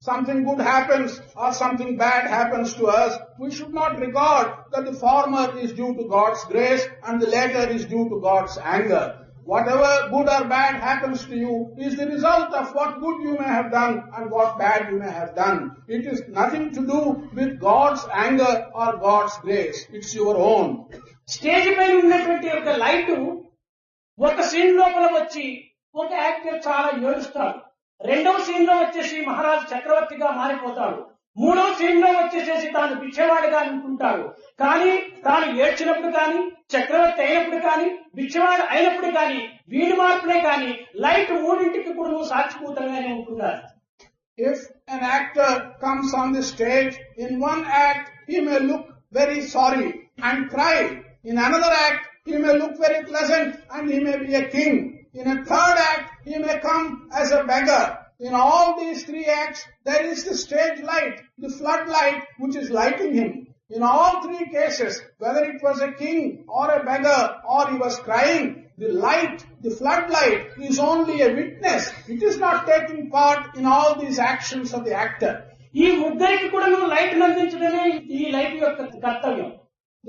something good happens or something bad happens to us, we should not regard that the former is due to God's grace and the latter is due to God's anger. Whatever good or bad happens to you is the result of what good you may have done and what bad you may have done. It is nothing to do with God's anger or God's grace. It's your own. Stage పైన ఉన్నటువంటి ఒక light ఒక scene లోపల వచ్చి ఒక actor చాలా ఏడుస్తాడు. రెండవ సీన్ లో వచ్చేసి మహారాజు చక్రవర్తిగా మారిపోతాడు. మూడవ సీన్ లో వచ్చేసేసి తాను భిక్షవాడిగా అనుకుంటాడు. కానీ తాను ఏడ్చినప్పుడు కానీ చక్రవర్తి అయినప్పుడు కానీ భిక్షవాడు అయినప్పుడు కానీ వీడి మార్పులే కానీ లైట్ మూడింటికి కూడా సాక్షిభూతంగానే ఉంటున్నారు. If an actor comes on the stage, in one act he may look very sorry and cry. In another act he may look very pleasant and he may be a king. In a third act, he may come as a beggar. In all these three acts, there is the stage light, the floodlight, which is lighting him. In all three cases, whether it was a king or a beggar or he was crying, the light, the floodlight is only a witness. It is not taking part in all these actions of the actor. ఈ ముగ్గురికి కూడా light అందించడమే ఈ light యొక్క కర్తవ్యం.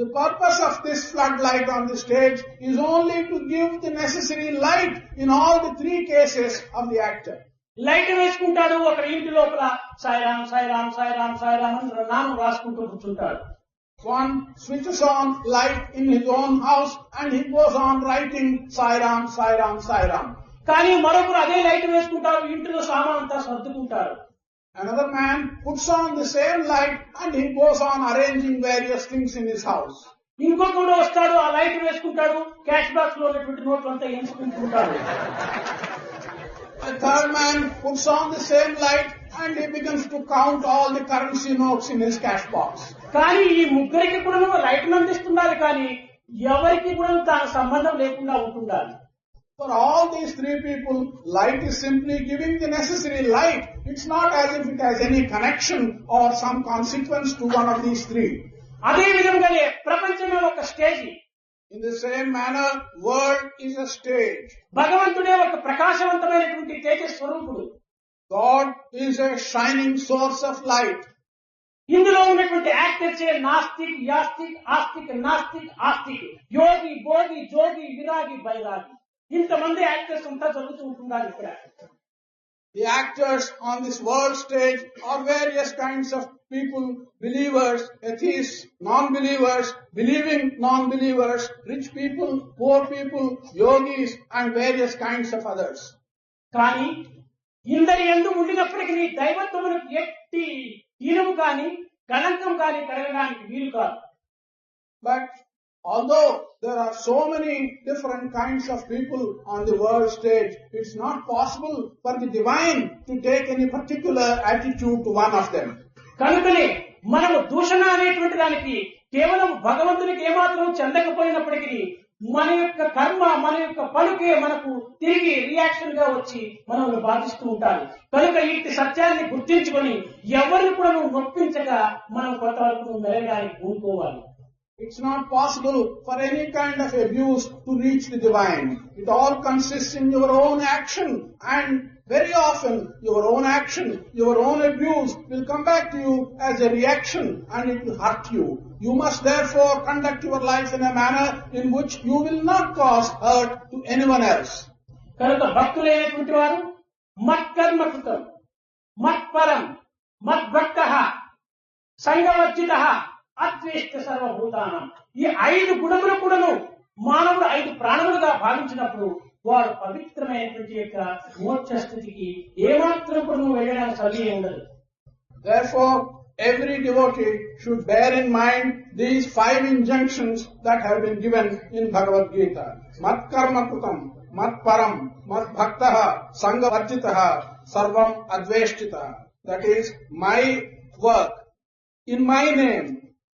The purpose of this floodlight on the stage is only to give the necessary light in all the three cases of the actor. Light వేసుకుంటాడు, ఒక ఇంటి లోపల సాయిరాం సాయిరాం సాయిరాం సాయిరాం అని నామం రాసుకుంటూ కూర్చుంటాడు. one switches on light in his own house and he goes on writing Sai Ram, Sai Ram, Sai Ram. కానీ మరొకరు అదే లైట్ వేసుకుంటారు, ఇంటిలో సామాన్ అంతా సర్దుకుంటారు. Another man puts on the same light and he goes on arranging various things in his house. ఇంకొకడు వస్తాడు, ఆ లైట్ వేసుకుంటాడు, క్యాష్ బాక్స్ లో ఉన్నటువంటి నోట్లు అంతా ఎంచుకుంటుంటాడు. A third man puts on the same light and he begins to count all the currency notes in his cash box. కానీ ఈ ముగ్గురికి కూడా లైట్ అందిస్తున్నారు, కానీ ఎవరికి కూడా దాని సంబంధం లేకుండా ఉంటుండాలి. For all these three people, light is simply giving the necessary light. It's not as if it has any connection or some consequence to one of these three. అదే విధంగానే ప్రపంచమే ఒక stage. In the same manner, world is a stage. భగవంతుడే ఒక ప్రకాశవంతమైనటువంటి తేజ స్వరూపుడు. God is a shining source of light. ఇందులో ఉన్నటువంటి actors నాస్తిక్, యాస్తిక్, Astik, నాస్తిక్, Astik, యోగి, భోగి, జోగి, విరాగి, బైరాగి, ఇంతమంది యాక్టర్స్ అంతా జరుగుతూ ఉంటున్నారు ఇక్కడ. The actors on this world stage are various kinds of people, believers, atheists, non-believers, believing non-believers, rich people, poor people, yogis, and various kinds of others. కానీ ఇందరి యందు ఉండినప్పటికీ దైవత్వమునకు ఎట్టి ఈనము కానీ కళంకం కానీ కలగడానికి వీలు కాదు. But although there are so many different kinds of people on the world stage, it's not possible for the divine to take any particular attitude to one of them. కనుకనే మనము దూషణ అనేటువంటి దానికి కేవలం భగవంతునికి ఏమాత్రం చెందకపోయినప్పటికీ మన యొక్క కర్మ, మన యొక్క పలుకే మనకు తిరిగి రియాక్షన్ గా వచ్చి మనల్ని బాధిస్తూ ఉంటారు. కనుక ఇట్టి సత్యాన్ని గుర్తించుకొని ఎవరిని కూడా నొప్పించక మనం కొంతవరకు మెరగడానికి పూనుకోవాలి. It's not possible for any kind of abuse to reach the divine. It all consists in your own action, and very often your own action, your own abuse will come back to you as a reaction and it will hurt you. You must therefore conduct your life in a manner in which you will not cause hurt to anyone else. కనుక భక్తులైనటువంటి వారు మత్కర్మకృతం, మత్పరం, మద్భక్తః, సంగవర్జితః, అద్వేష్ట సర్వభూతానం, ఈ 5 గుణములు కూడాను మానవుడు 5 ప్రాణములుగా భావించినప్పుడు వాడు పవిత్రమైనటువంటి యొక్క మోక్ష స్థితికి ఏమాత్రం కూడా వెళ్ళడానికి సాధ్యం ఉండదు. Therefore, every devotee should bear in mind these 5 injunctions that have been given in Bhagavad Gita. Mat karma krutam, mat param, mat bhaktaha, sangha varjitaha, sarvam adveshtita. That is, my work, in my name,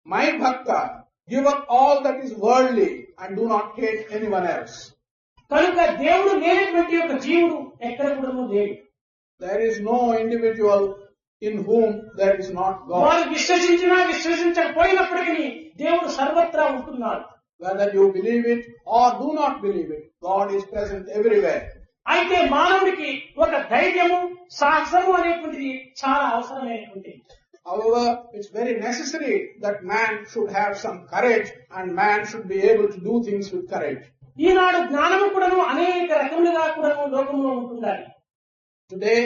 my bhakta, give up all that is worldly and do not hate anyone else. కనుక దేవుడు లేనటువంటి యొక్క జీవుడు ఎక్కడ కూడా లేడు. There is no individual in whom there is not God. వారు విశ్వసించినా విశ్వసించకపోయినప్పటికీ దేవుడు సర్వత్రా ఉంటున్నాడు. Whether you believe it or do not believe it, God is present everywhere. అయితే మానవుడికి ఒక ధైర్యము, సాహసము అనేటువంటిది చాలా అవసరమైనటువంటిది. However, it's very necessary that man should have some courage and man should be able to do things with courage. ఈనాడు జ్ఞానము కూడాను అనేక రకములుగా కూడాను లోకంలో ఉంటుండాలి. Today,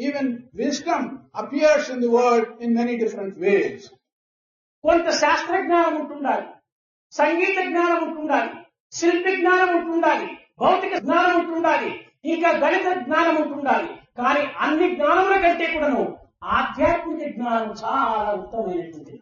even wisdom appears in the world in many different ways. కొంత శాస్త్ర జ్ఞానం ఉంటుండాలి, సంగీత జ్ఞానం ఉంటుండాలి, శిల్ప జ్ఞానం ఉంటుండాలి, భౌతిక జ్ఞానం ఉంటుండాలి, ఇంకా గణిత జ్ఞానం ఉంటుండాలి. కానీ అన్ని జ్ఞానముల కంటే కూడాను ఆధ్యాత్మిక జ్ఞానం చాలా ఉత్తమమైనటువంటిది.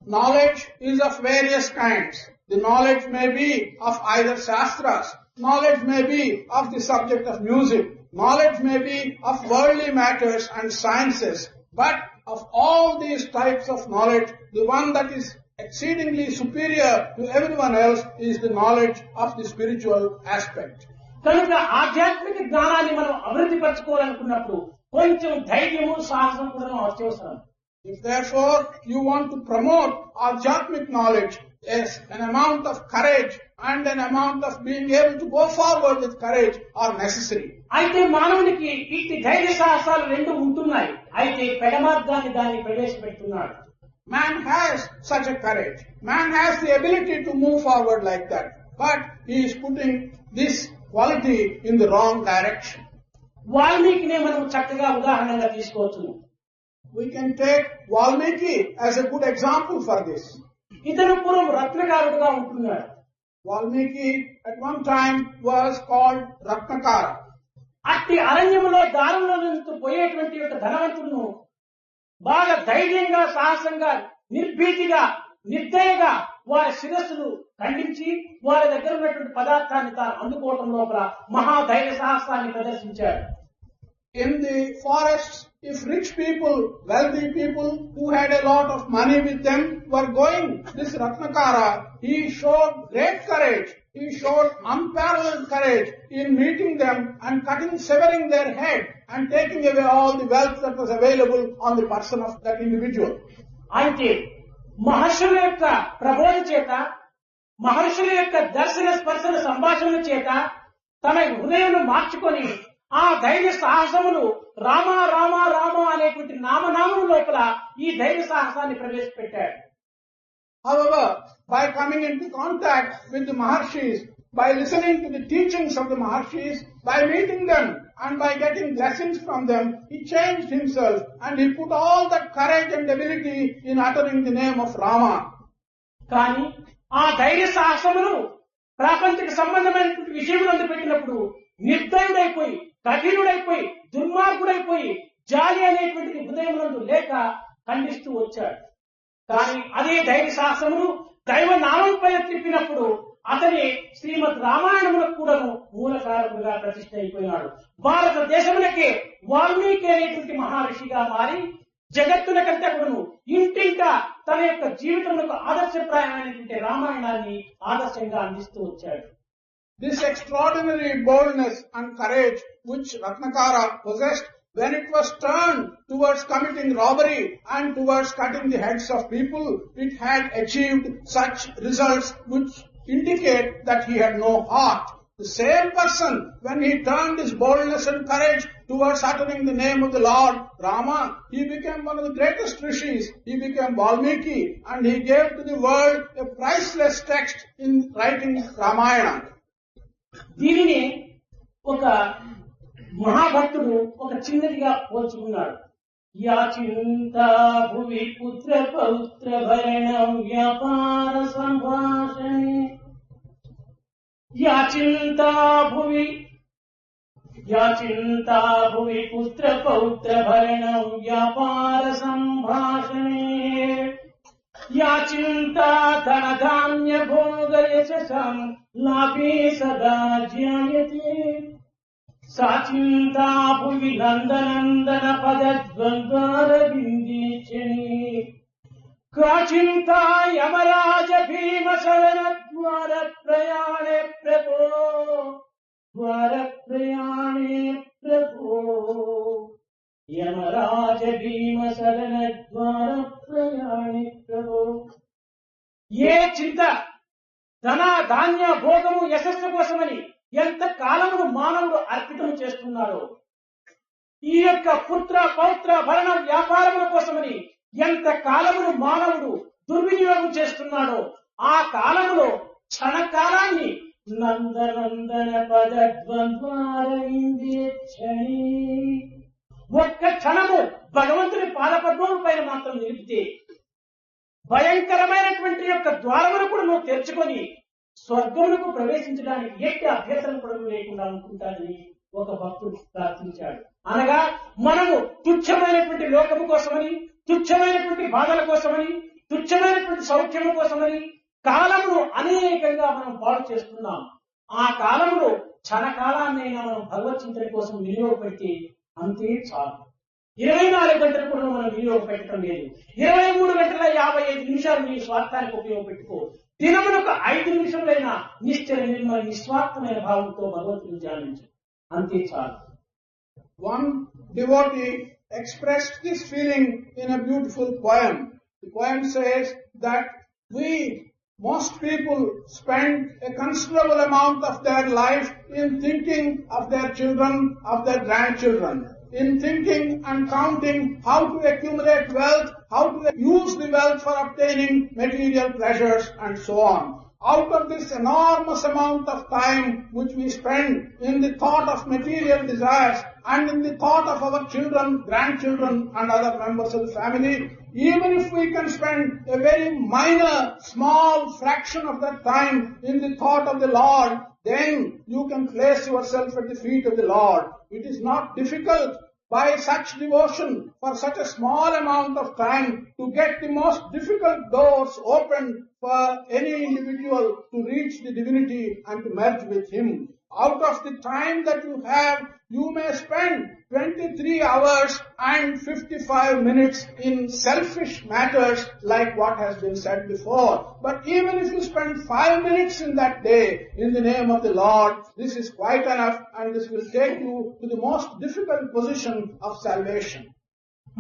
Knowledge is of various kinds. The knowledge may be of either shastras, knowledge may be of the subject of music, knowledge may be of worldly matters and sciences, but of all these types of knowledge, the one that is exceedingly superior to everyone else is the knowledge of the spiritual aspect. కనుక ఆధ్యాత్మిక జ్ఞానాన్ని మనం అభివృద్ధి పరచుకోవాలనుకున్నప్పుడు కొంచెం ధైర్యము, సాహసం కూడా అత్యవసరం. If therefore you want to promote Adhyatmic knowledge, yes, an amount of courage and an amount of being able to go forward with courage are necessary. అయితే మానవునికి ఇట్టి ధైర్య సాహసాలు 2 ఉంటున్నాయి. అయితే పెడమార్గాన్ని దాన్ని ప్రవేశపెడుతున్నాడు. Man has such a courage. Man has the ability to move forward like that. But he is putting this quality in the wrong direction. వాల్మీకినే మనం చక్కగా ఉదాహరణగా తీసుకోవచ్చు. We can take Valmiki as a good example for this. ఇతను పూర్వం రత్నకారుడుగా ఉంటున్నాడు. Valmiki at one time was called Ratnakara. అట్టి అరణ్యములో దారుల్లో నుంచి పోయేటువంటి యొక్క ధనవంతులను బాగా ధైర్యంగా, సాహసంగా, నిర్భీతిగా, నిర్దయగా వారి శిరస్సులు ఖండించి వారి దగ్గర ఉన్నటువంటి పదార్థాన్ని తాను అందుకోవటం లోపల మహాధైర్య సాహసాన్ని ప్రదర్శించాడు. In the forests, if rich people, wealthy people who had a lot of money with them were going this Ratnakara, he showed great courage. He showed unparalleled courage in meeting them and severing their head and taking away all the wealth that was available on the person of that individual. అయితే మహర్షుల యొక్క ప్రబోధ చేత, మహర్షుల యొక్క దర్శన స్పర్శన సంభాషణ చేత తన హృదయం మార్చుకొని ఆ ధైర్య సాహసములు రామ రామ రామ అనేటువంటి నామనామము లోపల ఈ ధైర్య సాహసాన్ని ప్రవేశపెట్టాడు. However, by coming into contact with the Maharshis, by listening to the teachings of the Maharshis, by meeting them and by getting blessings from them, he changed himself and he put all that courage and ability in uttering the name of Rama. కానీ ఆ ధైర్య సాహసములు ప్రాపంచిక సంబంధమైనటువంటి విషయములందు పెట్టినప్పుడు నిర్దయుడైపోయి, కఠినుడైపోయి, దుర్మార్గుడైపోయి, జాలి అనేటువంటి హృదయములందు లేక ఖండిస్తూ వచ్చాడు. కానీ అదే ధైర్య సాహసమును దైవ నామంపై తిప్పినప్పుడు అతని శ్రీమద్ రామాయణములకు కూడాను మూలకారకుడుగా ప్రతిష్ఠ అయిపోయినాడు. భారతదేశములకే వాల్మీకి అనేటువంటి మహర్షిగా మారి జగత్తులకంటే కూడాను ఇంటింటా తన యొక్క జీవితములకు ఆదర్శప్రాయమైనటువంటి రామాయణాన్ని ఆదర్శంగా అందిస్తూ వచ్చాడు. This extraordinary boldness and courage which Ratnakara possessed when it was turned towards committing robbery and towards cutting the heads of people, it had achieved such results which indicate that he had no heart. The same person, when he turned his boldness and courage towards uttering the name of the Lord, Rama, he became one of the greatest rishis. He became Valmiki and he gave to the world a priceless text in writing Ramayana. దీనిని ఒక మహాభక్తుడు ఒక చిన్నదిగా పోల్చుకున్నాడు. యాచింతా భువి పుత్ర పౌత్ర భరణం వ్యాపార సంభాషణే. యాచింతా భువి పుత్ర పౌత్ర భరణం వ్యాపార సంభాషణే. యాచింతా ధనధాన్య భోగ యశసం లాభే సదా జ్ఞాయతే. సాచింతా భువి నందనందన పదద్వంద్వారవిందీక్షణి. కాచింతా యమరాజ భీమ శరణ ద్వార ప్రయాణే ప్రభో. యమరాజ భీమ శరణ ద్వార ప్రయాణే ప్రభో. ఏ చింత ధన ధాన్య భోగము యశస్సు కోసమని ఎంత కాలమును మానవుడు అర్పితం చేస్తున్నాడో, ఈ యొక్క పుత్ర పౌత్ర భరణ వ్యాపారముల కోసమని ఎంత కాలమును మానవుడు దుర్వినియోగం చేస్తున్నాడో, ఆ కాలములో క్షణకాలాన్ని నందనందన పదద్వంద్వారవిందీక్షణి. ఒక్క క్షణము భగవంతుని పాదపద్మముల పైన మాత్రం నిలిపితే భయంకరమైనటువంటి యొక్క ద్వారమును కూడా నువ్వు తెరుచుకొని స్వర్గములకు ప్రవేశించడానికి ఎట్టి అభ్యంతరం కూడా లేకుండా అనుకుంటానని ఒక భక్తుడు ప్రార్థించాడు. అనగా మనము తుచ్చమైనటువంటి లోకము కోసమని, తుచ్చమైనటువంటి బాధల కోసమని, తుచ్చమైనటువంటి సౌఖ్యము కోసమని కాలమును అనేకంగా మనం పాడు చేస్తున్నాం. ఆ కాలములో క్షణకాలాన్నైనా మనం భగవచ్చింతన కోసం వినియోగపెట్టి అంతే చాలు. 24 గంటలు కూడా మనం వినియోగపెట్టడం లేదు. 23 గంటల 55 నిమిషాలు నీ స్వార్థానికి ఉపయోగపెట్టుకో. దినమునకు 5 నిమిషములైనా నిశ్చల నిర్మల నిస్వార్థమైన భావంతో భగవంతుని ధ్యానించు, అంతే చాలు. One devotee expressed this feeling in a beautiful poem. The poem says that most people spend a considerable amount of their life in thinking of their children, of their grandchildren, in thinking and counting how to accumulate wealth, how to use the wealth for obtaining material pleasures and so on. out of this enormous amount of time which we spend in the thought of material desires and in the thought of our children, grandchildren and other members of the family, even if we can spend a very minor, small fraction of that time in the thought of the Lord, then you can place yourself at the feet of the Lord. It is not difficult by such devotion for such a small amount of time to get the most difficult doors open for any individual to reach the divinity and to merge with Him. Out of the time that you have, you may spend 23 hours and 55 minutes in selfish matters like what has been said before. But even if you spend 5 minutes in that day in the name of the Lord, this is quite enough and this will take you to the most difficult position of salvation.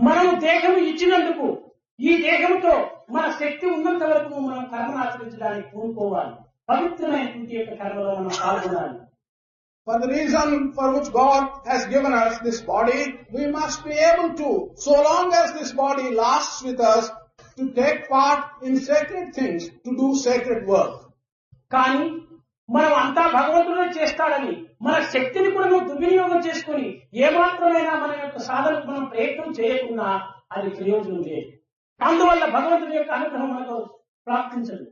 మనం దేహము ఇచ్చినందుకు ఈ దేహంతో మన శక్తి ఉన్నంత వరకు మనం కర్మను ఆచరించడానికి పూనుకోవాలి. పవిత్రమైనటువంటి యొక్క కర్మలో మనం పాల్గొనాలి. For the reason for which God has given us this body, we must be able to, so long as this body lasts with us, to take part in sacred things, to do sacred work. కానీ మనం అంతా భగవంతుడే చేస్తాడని మన శక్తిని కూడా మనం దుర్వినియోగం చేసుకుని ఏమాత్రమైనా మన యొక్క సాధనకు మనం ప్రయత్నం చేయకుండా అది ప్రయోజనం లేదు. అందువల్ల భగవంతుని యొక్క అనుగ్రహం మనకు ప్రాప్తించదు.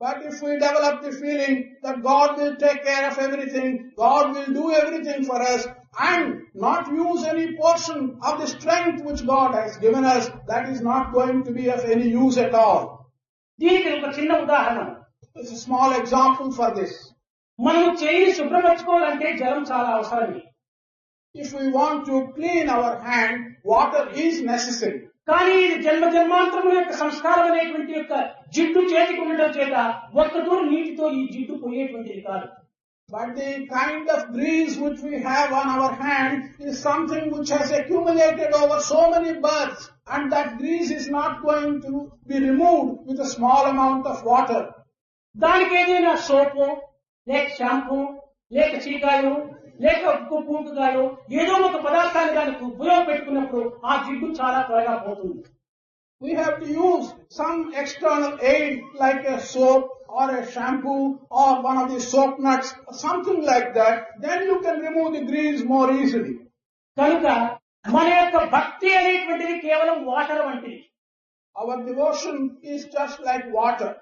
But if we develop the feeling that God will take care of everything, God will do everything for us, and not use any portion of the strength which God has given us, that is not going to be of any use at all. దీనికి ఒక చిన్న ఉదాహరణ. It's a small example for this. మనం చేయి శుభ్రపరచుకోవాలంటే జలం చాలా అవసరం. If we want to clean our hand, water is necessary. కానీ ఇది జన్మ జన్మాంతరముల యొక్క సంస్కారం అనేటువంటి యొక్క జిడ్డు చేతికి ఉండడం చేత ఒక్కతో నీటితో ఈ జిడ్డు పోయేటువంటిది కాదు. But the kind of grease which we have on our hand is something which has accumulated over so many births, and that grease is not going to be removed with a small amount of water. దానికి ఏదైనా సోపు లేక shampoo లేక చీకాయో లేక పూంకుగాయో ఏదో ఒక పదార్థాన్ని దానికి ఉపయోగపెట్టుకున్నప్పుడు ఆ జిడ్డు చాలా త్వరగా పోతుంది. We have to use some external aid like a soap or a shampoo or one of the soap nuts, something like that. Then you can remove the grease more easily. కనుక మన యొక్క భక్తి అనేటువంటిది కేవలం వాటర్ వంటిది. Our devotion is just like water.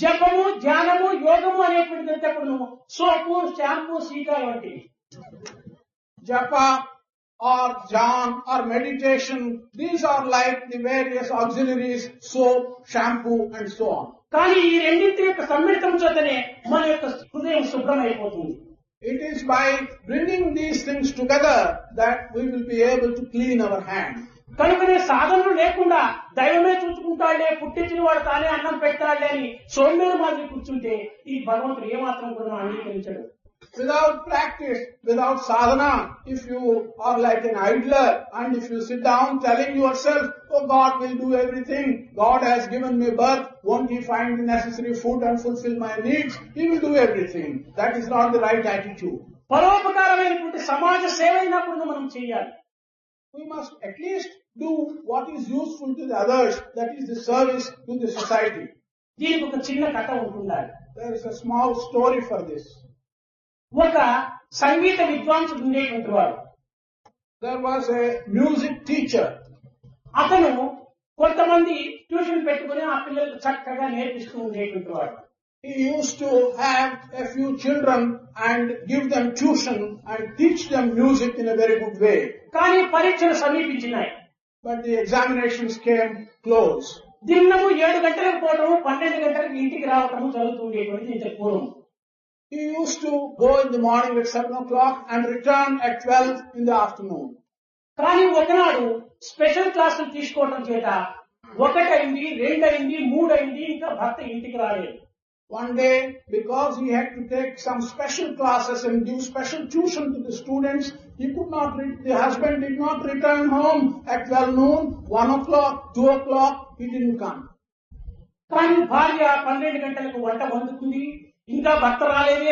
జపము ధ్యానము యోగము అనేటువంటిది కూడా సోపు షాంపూ సీకాయ వంటివి. Japa or jhyan or meditation, these are like the various auxiliaries, soap, shampoo and so on. కానీ ఈ రెండింటి యొక్క సమ్మిళితం చేతనే మన యొక్క హృదయం శుభ్రమైపోతుంది. It is by bringing these things together that we will be able to clean our hand. కనుకనే సాధనలు లేకుండా దైవమే చూసుకుంటాడులే, పుట్టించిన వాడు తానే అన్నం పెడతాడులే అని సోమేరు మాదిరి కూర్చుంటే ఈ భగవంతుడు ఏమాత్రం కూడా అంగీకరించడు. Without practice, without sadhana, if you are like an idler and if you sit down telling yourself, oh God will do everything, God has given me birth, won't He find the necessary food and fulfill my needs? He will do everything. That is not the right attitude. పరోపకారమైనటువంటి సమాజ సేవ అయినప్పుడు మనం చేయాలి. We must at least do what is useful to the others, that is the service to the society. దీనికి ఒక చిన్న కథ ఉంటుండాలి. There is a small story for this. ఒక సంగీత విద్వాంసుడు ఉండేటువంటి వాడు. There was a music teacher. అతను కొంతమంది ట్యూషన్ పెట్టుకుని ఆ పిల్లలకు చక్కగా నేర్పిస్తూ ఉండేటువంటి వాడు. He used to have a few children and give them tuition and teach them music in a very good way. కానీ పరీక్షలు సమీపించినాయి. But the examinations came close. దినము 7 గంటలకు పోవడం 12 గంటలకు ఇంటికి రావటం జరుగుతుండేటువంటి ఇంత పూర్వం. He used to go in the morning at 7 o'clock and return at 12 in the afternoon. కానీ ఒకనాడు స్పెషల్ క్లాసులు తీసుకోవడం చేత 1 అయింది, 2 అయింది, 3 అయింది, ఇంకా భర్త ఇంటికి రాలేదు. One day, because he had to take some special classes and give special tuition to the students, the husband did not return home at 12 noon, 1 o'clock, 2 o'clock, he didn't come. కానీ భార్య 12 గంటలకు వంట వండుకుంది, ఇంకా భర్త రాలేదే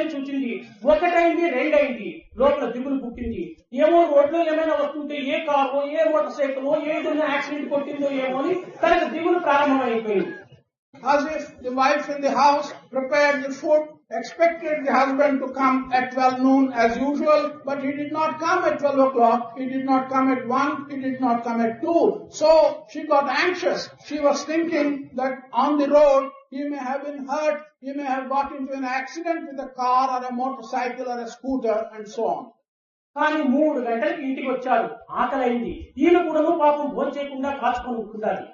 అని చూచింది. 1 అయింది, 2 అయింది, లోపల దిగులు పుట్టింది. ఏమో రోడ్లో ఏమైనా వస్తుంటే ఏ కారో ఏ మోటార్ సైకిల్ ఏదైనా యాక్సిడెంట్ కొట్టిందో ఏమో అని తనకు దిగులు ప్రారంభమైపోయింది. as if the wife in the house prepared the food, expected the husband to come at 12 noon as usual, but he did not come at 12 o'clock, he did not come at 1, he did not come at 2. So she got anxious. She was thinking that on the road he may have been hurt, he may have got into an accident with a car or a motorcycle or a scooter and so on. కానీ 3 గంటలకి ఇంటికి వచ్చాడు, ఆకలైంది. ఈయన కూడాను పాపం భోజనం చేయకుండా కాచుకొని ఉంటున్నది.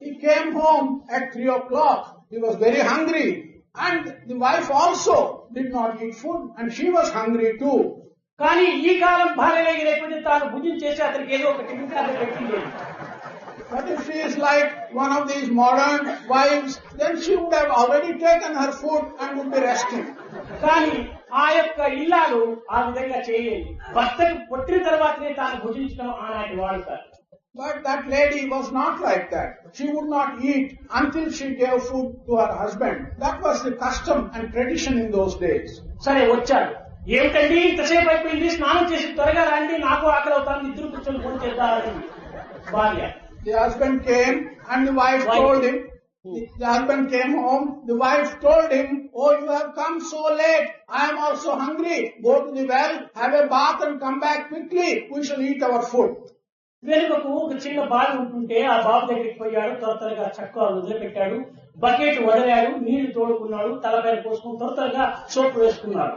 He came home at 3 o'clock. He was very hungry. And the wife also did not eat food and she was hungry too. కానీ ఈ కాలం భార్య లేకపోతే తాను భుజం చేసి అతనికి ఏదో ఒక టిఫిన్ కార్డు పెట్టింది. But if she is like one of these modern wives, then she would have already taken her food and would be resting. కానీ ఆ యొక్క ఇల్లాలు ఆ విధంగా చేయలేదు. భర్తకు పుట్టిన తర్వాతనే తాను భుజించడం ఆనాటి వాడుక. But that lady was not like that. She would not eat until she gave food to her husband. That was the custom and tradition in those days. సరే వచ్చాడు. ఏమిటండి ఇంతసేపు అయిపోయింది, స్నానం చేసి త్వరగా రండి, నాకు ఆకలి అవుతాను, ఇద్దరు కూర్చొని ఫోన్ చేద్దామని భార్య. The husband came and the wife told him, the husband came home, the wife told him, oh, you have come so late, I am also hungry, go to the well, have a bath and come back quickly, we shall eat our food. వెనుకకు ఒక చిన్న బావి ఉంటుంటే ఆ బావి దగ్గరికి పోయాడు, త్వరగా చక్కగా వదిలిపెట్టాడు, బకెట్ వదిలాడు, నీళ్లు తోడుకున్నాడు, తలపైన పోసుకుని త్వరగా సోపు వేసుకున్నాడు.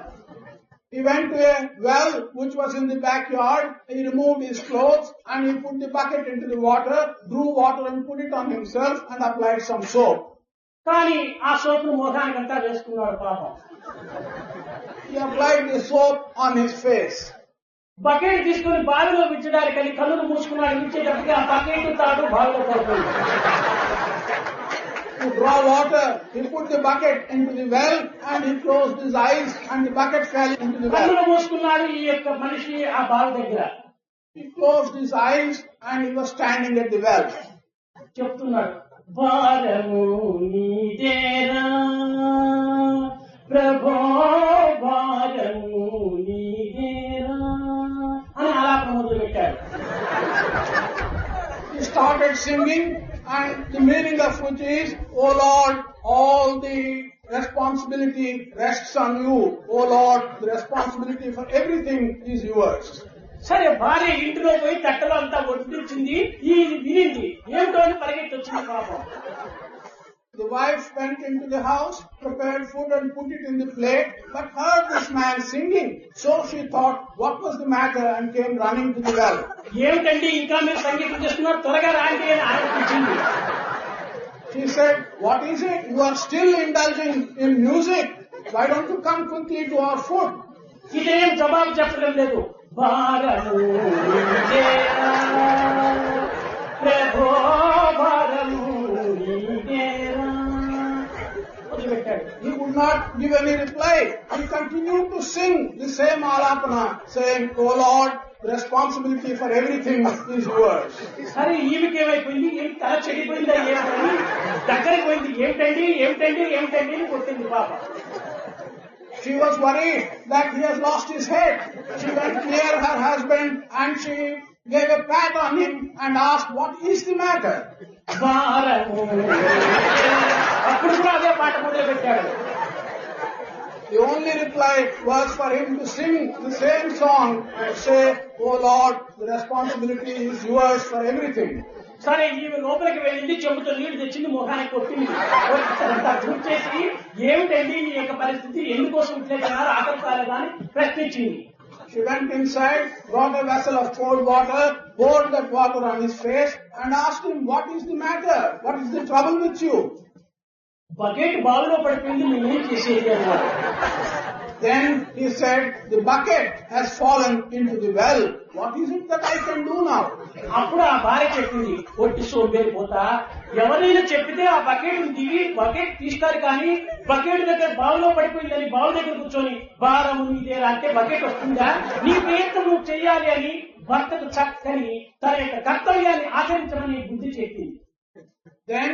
He went to a well which was in the backyard, he removed his clothes and he put the bucket into the water, drew water and put it on himself and applied some soap. కానీ ఆ సోపును ముఖానికంతా వేసుకున్నాడు పాపం. He applied the soap on his face. Bucket తీసుకుని బావిలో విచ్చడానికని కన్నులు మూసుకున్నాడు. విచ్చేటప్పటికి ఆ bucket తాడు బావిలో పడిపోయింది. To draw water, he put the bucket into the well and he closed his eyes and the bucket fell into the well. కన్నులు మూసుకున్నాడు ఈ యొక్క మనిషి ఆ బావి దగ్గర. He closed his eyes and he was standing at the well. చెప్తున్నాడు, భారము నీదేరా ప్రభో, భారము నీదేరా అని ఆలాపన మొదలు పెట్టాడు. He started singing and the meaning of which is, oh Lord, all the responsibility rests on you. Oh Lord, the responsibility for everything is yours. సరే భార్య ఇంటిలో పోయి తట్టలో అంతా వడ్డించింది, ఇది వినింది, ఏమిటో అని పరిగెత్తి వచ్చింది పాపం. The wife went into the house, prepared food and put it in the plate, but heard this man singing. So she thought, what was the matter, and came running to the well. ఏమిటండి ఇంకా మీరు సంగీతం చేస్తున్నారు, త్వరగా రాండి అని ఆలోచించింది. She said, what is it? You are still indulging in music. Why don't you come quickly to our food? ఇదేం జవాబు చెప్పడం లేదు. భారము నీదేరా ప్రభో, భారము నీదేరా వదిలిపెట్టాడు. He would not give any reply. He continued to sing the same alapana, saying, oh Lord, the responsibility for everything is yours. సరే ఈమెకేమైపోయింది, ఏం తల చెడిపోయిందా ఏమని దగ్గరికి పోయింది. ఏమిటండి ఏమిటండి ఏమిటండి అని కొట్టింది పాప. She was worried that he has lost his head. She went near her husband and she gave a pat on him and asked, what is the matter? భారము అప్పుడు కూడా అదే పాట మొదలు పెట్టాడు. The only reply was for him to sing the same song and say, oh Lord, the responsibility is yours for everything. సరే ఈమె లోపలికి వెళ్ళింది, చెంబుతో నీళ్లు తెచ్చింది, ముఖానికి కొట్టింది. చూసేసి ఏమిటండి మీ యొక్క పరిస్థితి, ఎందుకోసం ఇట్లేస్తున్నారు, ఆకలి కాలేదా అని ప్రశ్నించింది. She went inside, brought a vessel of cold water, poured that water on his face and asked him, what is the matter? What is the trouble with you? Bucket బావిలో పడిపోయింది, నేనేం చేసేది అన్నారు. Then he said, the bucket has fallen into the well. What is it that I can do now? అప్పుడు ఆ భార్య చెప్పింది, కొట్టి సోంబేరి పోతా, ఎవరైనా చెప్పితే ఆ బకెట్ దిగి బకెట్ తీస్తారు, కానీ బకెట్ దగ్గర బావిలో పడిపోయిందని బావి దగ్గర కూర్చొని భారము నీదేరా అంటే బకెట్ వస్తుందా? నీ ప్రయత్నం నువ్వు చెయ్యాలి అని భర్తకు చక్కని తన యొక్క కర్తవ్యాన్ని ఆచరించమని బుద్ధి చెప్పింది. Then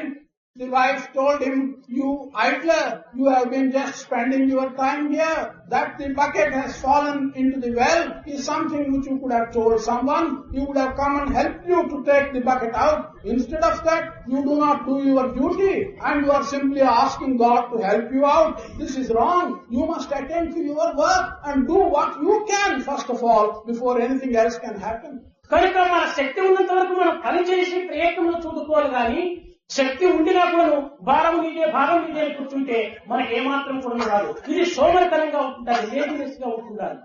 the wife told him, "You idler, you have been just spending your time here. That the bucket has fallen into the well is something which you could have told someone. He would have come and helped you to take the bucket out. Instead of that, you do not do your duty and you are simply asking God to help you out. This is wrong. You must attend to your work and do what you can first of all before anything else can happen." కనుక మన శక్తి ఉన్నంత వరకు మనం పనిచేసి ప్రయత్నంలో చూడుకోవాలి కానీ శక్తి ఉండినా కూడా భారం నీదే అని కూర్చుంటే మనకి ఏమాత్రం కూడా రాదు. ఇది సోమరితనంగా ఉంటుంటారు, లేజినెస్ గా ఉంటుంటారు.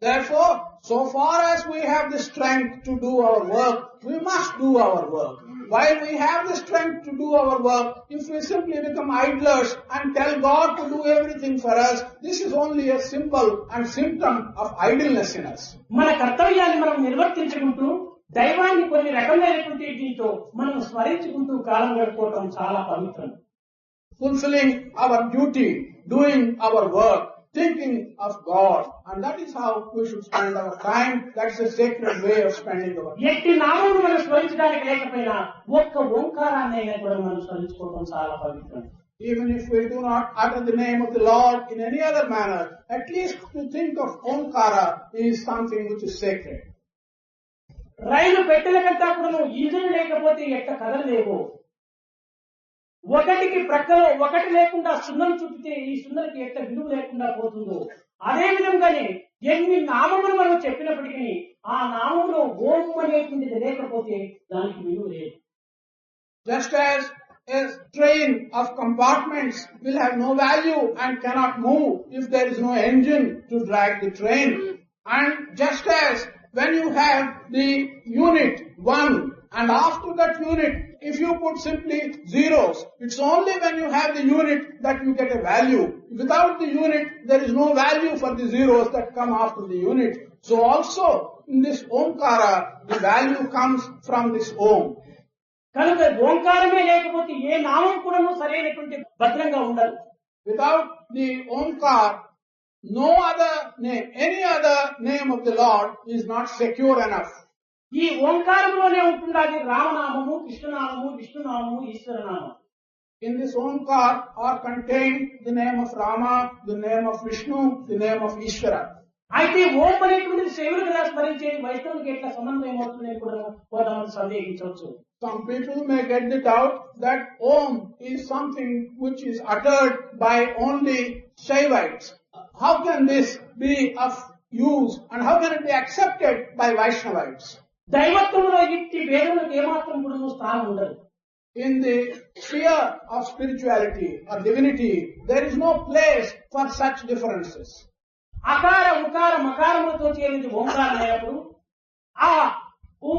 Therefore, so far as we have the strength to do our work, we must do our work. While we have the strength to do our work, if we simply become idlers and tell God to do everything for us, this is only a symbol and symptom of idleness in us. మన కర్తవ్యాన్ని మనం నిర్వర్తించుకుంటూ దైవాన్ని కొన్ని రకమైనటువంటి దీంతో మనం స్మరించుకుంటూ కాలం గడుపుకోవడం చాలా పవిత్రం. Fulfilling our duty, doing our work, thinking of God, and that is how we should spend our time. That's a sacred way of spending our time. ఎట్టి నామమును మనం స్మరించడానికి లేకపోయినా ఒక్క ఓంకారాన్ని అయినా కూడా మనం స్మరించుకోవడం చాలా పవిత్రం. Even if we do not utter the name of the Lord in any other manner, at least to think of Omkara is something which is sacred. రైలు పెట్టెల కంటే కూడా ఇంజిన్ లేకపోతే ఎట్ట కదలలేవు. ఒకటికి ప్రక్కలో ఒకటి లేకుండా సున్నం చుట్టితే ఈ సున్నకి ఎట్ట విలువ లేకుండా పోతుందో అదే విధంగానే ఎన్ని నామములు మనం చెప్పినప్పటికీ ఆ నామములో ఓం అనేటువంటిది లేకపోతే దానికి విలువ లేదు. Just as a train of compartments will have no value and cannot move if there is no engine to drag the train, and just as when you have the unit 1 and after that unit if you put simply zeros, it's only when you have the unit that you get a value. Without the unit there is no value for the zeros that come after the unit. So also in this Omkara the value comes from this Om. కనుక ఓంకారమే లేకపోతే ఏ నామం కూడా సరైనటువంటి భద్రంగా ఉండదు. Without the Omkar, no other name, any other name of the Lord is not secure enough. ఈ ఓంకారంలోనే ఉంటుండాలి రామనామము, కృష్ణనామము, విష్ణునామము, ఈశ్వరనామము. In this Omkar are contained the name of Rama, the name of Vishnu, the name of Ishvara. అయితే ఓం అనేటువంటిది శైవులుగా స్మరించేది వైష్ణవునికి ఎట్లా సమన్వయం అవుతుందని కూడా కొంతమంది సందేహించవచ్చు. Some people may get the doubt that Om is something which is uttered by only Shaivites. How can this be of use and how can it be accepted by Vaishnavites? దైవత్వంలో ఇట్టి భేదములకు ఏమాత్రం కూడా స్థానం ఉండదు. In the sphere of spirituality or divinity, there is no place for such differences. అకార ఉకార మకారములతో చేరినది ఓంకారం అయినప్పుడు ఆ ఉ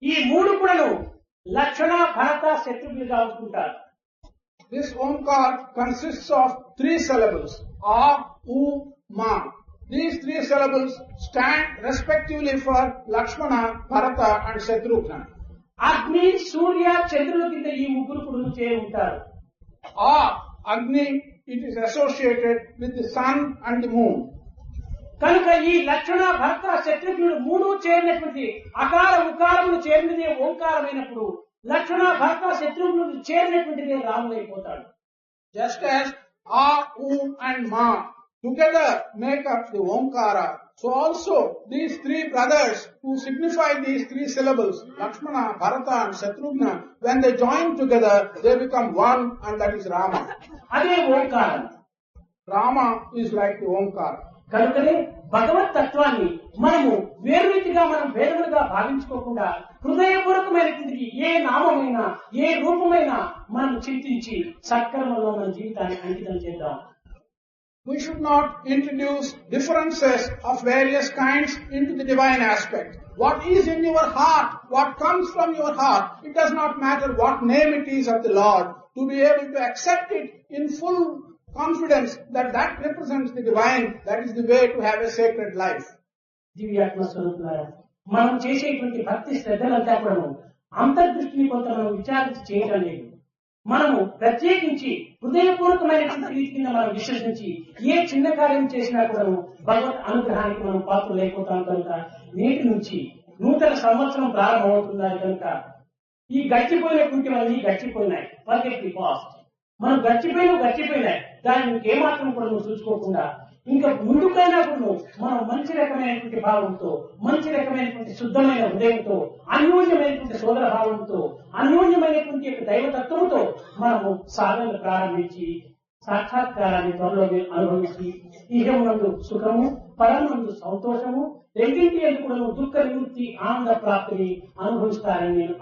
ఈ మూడు కూడా లక్షణ భరత శత్రుఘ్నులుగా ఉంటుంటారు. This Omkar consists of 3 syllables. A, U, Ma. These 3 syllables stand respectively for Lakshmana, Bharata and Shatrughna. అగ్ని, సూర్య, చంద్రుల కింద ఈ ముగ్గురు కూడా చేరి ఉంటారు. Agni, it is associated with the sun and the moon. కనుక ఈ లక్షణ భర్త శత్రుఘ్నుడు మూడు చేరినటువంటి అకార ఉకారములు చేరినదే ఓంకారమైనప్పుడు లక్షణ భర్త శత్రుఘ్నుడు చేరినటువంటిదే రాముడు అయిపోతాడు. Just as A, U and Ma together make up the Omkara, so also these 3 brothers who signify these 3 syllables, Lakshmana, Bharata and Shatrughna, when they join together, they become one and that is Rama. అదే ఓంకారం. Rama is like the Omkara. కనుకనే భగవత్ తత్వాన్ని మనము వేరు రీతిగా మనం భేదములుగా భావించుకోకుండా హృదయపూర్వకమైనటువంటి ఏ నామమైనా ఏ రూపమైనా మనం చింతించి సత్కర్మలో మన జీవితాన్ని అంకితం చేద్దాం. We should not introduce differences of various kinds into the divine aspect. What is in your heart, what comes from your heart, it does not matter what name it is of the Lord, to be able to accept it in full confidence that that represents the divine, that is the way to have a sacred life. దివ్యాత్మ స్వరూపులారా, మనం చేసేటువంటి భక్తి శ్రద్ధలంతా కూడా అంతర్దృష్టిని కొంత మనం విచారించి చేయడం లేదు. మనము ప్రత్యేకించి హృదయపూర్వకమైనటువంటి రీతి కింద మనం విశ్వసించి ఏ చిన్న కార్యం చేసినా కూడా భగవత్ అనుగ్రహానికి మనం పాత్రలు అయిపోతాం. కనుక నేటి నుంచి నూతన సంవత్సరం ప్రారంభమవుతున్నారు కనుక ఈ గడిచిపోయినటువంటివన్నీ గడిచిపోయినాయి. Forget the past. మనం గడిచిపోయినాయి. దాన్ని ఇంకేమాత్రం కూడా నువ్వు చూసుకోకుండా ఇంకా ముందుకైనా కూడా మనం మంచి రకమైనటువంటి భావంతో, మంచి రకమైనటువంటి శుద్ధమైన హృదయంతో, అన్యోన్యమైనటువంటి సోదర భావంతో, అన్యోన్యమైనటువంటి యొక్క దైవతత్వంతో మనము సాధనలు ప్రారంభించి సాక్షాత్కారాన్ని త్వరలో అనుభవించి ఇహమునందు సుఖము, పరమునందు సంతోషము, రెండింటి కూడా దుఃఖ నివృత్తి, ఆనంద ప్రాప్తిని అనుభవిస్తారని నేను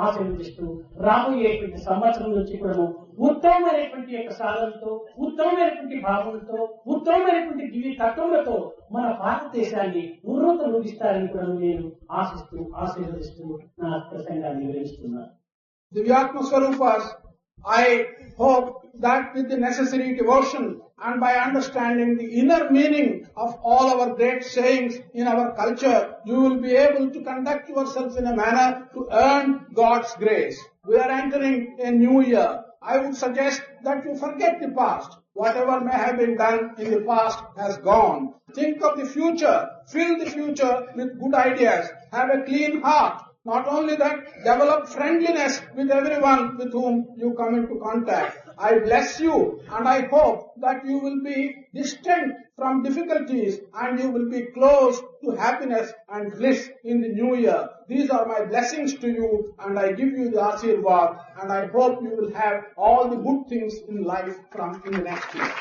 ఆశీర్వదిస్తూ రాబోయేటువంటి సంవత్సరం నుంచి కూడా ఉత్తమమైనటువంటి యొక్క సాధనతో, ఉత్తమమైనటువంటి భావనతో, ఉత్తమమైనటువంటి దివ్య తత్వములతో మన భారతదేశాన్ని ఉన్నతలోకిస్తారని కూడా నేను ఆశీర్వదిస్తూ నా ప్రసంగాన్ని వివరిస్తున్నాను. Divyatma Swarupas, I hope that with the necessary devotion and by understanding the inner meaning of all our great sayings in our culture, you will be able to conduct yourself in a manner to earn God's grace. We are entering a new year. I would suggest that you forget the past. Whatever may have been done in the past has gone. Think of the future. Fill the future with good ideas. Have a clean heart. Not only that, develop friendliness with everyone with whom you come into contact. I bless you and I hope that you will be distant from difficulties and you will be close to happiness and bliss in the new year. These are my blessings to you and I give you the Ashirwad and I hope you will have all the good things in life in the next year.